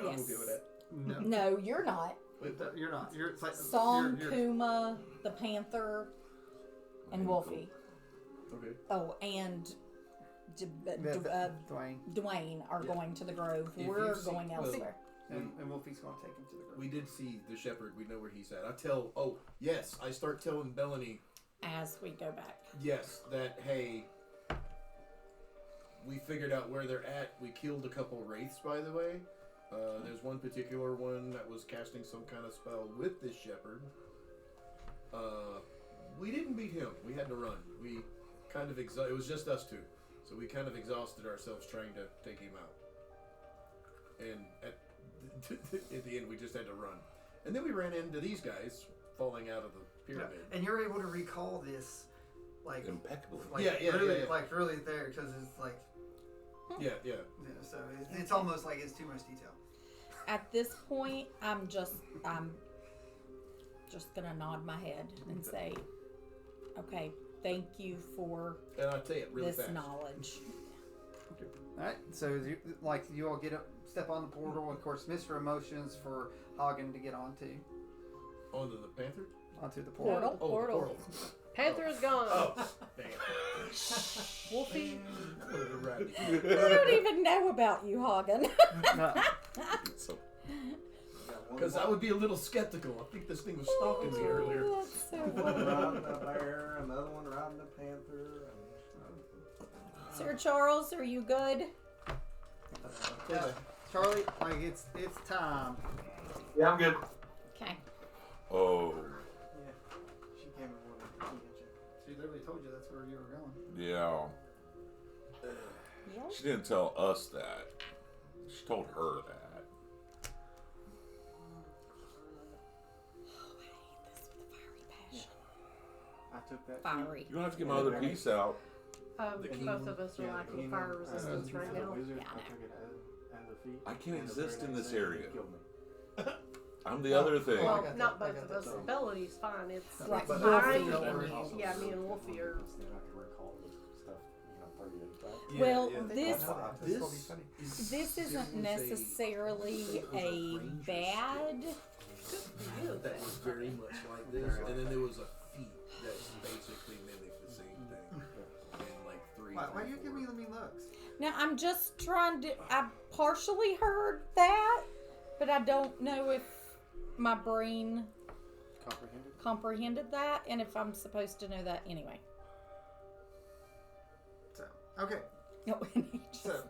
Speaker 4: yes,
Speaker 2: okay with that.
Speaker 1: No,
Speaker 4: no, you're not.
Speaker 2: Wait,
Speaker 1: you're not. You're it's like
Speaker 4: Song,
Speaker 1: you're-
Speaker 4: Kuma, the Panther, and Wolfie.
Speaker 2: Okay.
Speaker 4: Oh, and
Speaker 1: Dwayne
Speaker 4: Dwayne are
Speaker 2: Yeah.
Speaker 4: going to the grove.
Speaker 2: If
Speaker 4: We're
Speaker 2: you've seen-
Speaker 4: going
Speaker 2: well,
Speaker 4: elsewhere.
Speaker 1: and Wolfie's going to take him to the grove.
Speaker 2: We did see the shepherd. We know where he's at. I start telling Belany,
Speaker 4: As we go back.
Speaker 2: yes, that, hey, we figured out where they're at. We killed a couple wraiths, by the way. There's one particular one that was casting some kind of spell with this shepherd. We didn't beat him. We had to run. We kind of it was just us two. So we kind of exhausted ourselves trying to take him out. And at the end, we just had to run. And then we ran into these guys falling out of the pyramid.
Speaker 1: And you're able to recall this, like,
Speaker 5: Impeccable.
Speaker 1: like
Speaker 2: Yeah,
Speaker 1: really,
Speaker 2: yeah.
Speaker 1: like really there because it's like,
Speaker 2: Yeah.
Speaker 1: so it's almost like it's too much detail.
Speaker 4: At this point, I'm just gonna nod my head and say, okay, thank you for
Speaker 2: And I'll tell you it really
Speaker 4: this
Speaker 2: fast.
Speaker 4: knowledge.
Speaker 1: All right, so you all step on the portal. Of course, Mr. Emotions for Hagen to get onto
Speaker 2: Onto the panther?
Speaker 1: the portal.
Speaker 3: Portal.
Speaker 2: Oh,
Speaker 3: Portal.
Speaker 2: portal.
Speaker 3: Panther is gone.
Speaker 2: Oh, dang it.
Speaker 3: Wolfie.
Speaker 4: I don't even know about you, Hagen.
Speaker 5: So,
Speaker 2: Because I would be a little skeptical. I think this thing was stalking me earlier.
Speaker 4: Oh, that's so
Speaker 7: One
Speaker 4: funny.
Speaker 7: riding a bear, another one riding a panther. And,
Speaker 4: Sir Charles, are you good?
Speaker 2: Yeah.
Speaker 1: Charlie, like it's time.
Speaker 5: Yeah, I'm good.
Speaker 4: Okay.
Speaker 5: Oh,
Speaker 7: Yeah. She came in with a key, didn't
Speaker 1: She literally told you that's where you were going.
Speaker 5: yeah.
Speaker 4: Yep.
Speaker 5: She didn't tell us that. She told her that.
Speaker 4: Oh, I hate this with a fiery passion.
Speaker 7: I took that.
Speaker 4: Fiery.
Speaker 5: You don't have to get my other piece out.
Speaker 2: The key
Speaker 3: Both
Speaker 2: one?
Speaker 3: of us are
Speaker 7: Yeah,
Speaker 3: lacking
Speaker 7: the
Speaker 3: fire
Speaker 7: key one,
Speaker 3: resistance right
Speaker 7: the
Speaker 3: now.
Speaker 7: Wizard,
Speaker 4: Yeah, I
Speaker 7: I
Speaker 4: know.
Speaker 7: took it as a feat.
Speaker 5: I can't
Speaker 7: and the
Speaker 5: exist
Speaker 7: very
Speaker 5: in
Speaker 7: next
Speaker 5: this
Speaker 7: thing,
Speaker 5: area.
Speaker 7: it killed me.
Speaker 5: I'm the other thing.
Speaker 1: Well, I
Speaker 3: Well,
Speaker 1: got
Speaker 3: not
Speaker 1: that, I
Speaker 3: both
Speaker 1: got
Speaker 3: of us.
Speaker 1: that.
Speaker 3: Ability's fine. It's
Speaker 4: Like
Speaker 3: fine.
Speaker 4: Wolfie
Speaker 1: and
Speaker 3: Yeah, me and Wolfie are.
Speaker 7: Then I can recall the stuff, 30 days back.
Speaker 2: Yeah,
Speaker 4: Well,
Speaker 2: yeah.
Speaker 4: this-
Speaker 1: I know that. That's gonna be funny.
Speaker 4: This isn't necessarily a bad.
Speaker 2: That was very much like this, and then there was a feat that basically mimicked the same thing. And like
Speaker 1: Why are you giving me the mean looks?
Speaker 4: Now I'm just trying to. I partially heard that, but I don't know if my brain
Speaker 6: Comprehended?
Speaker 4: comprehended that, and if I'm supposed to know that anyway.
Speaker 1: So, okay.
Speaker 4: No,
Speaker 1: So,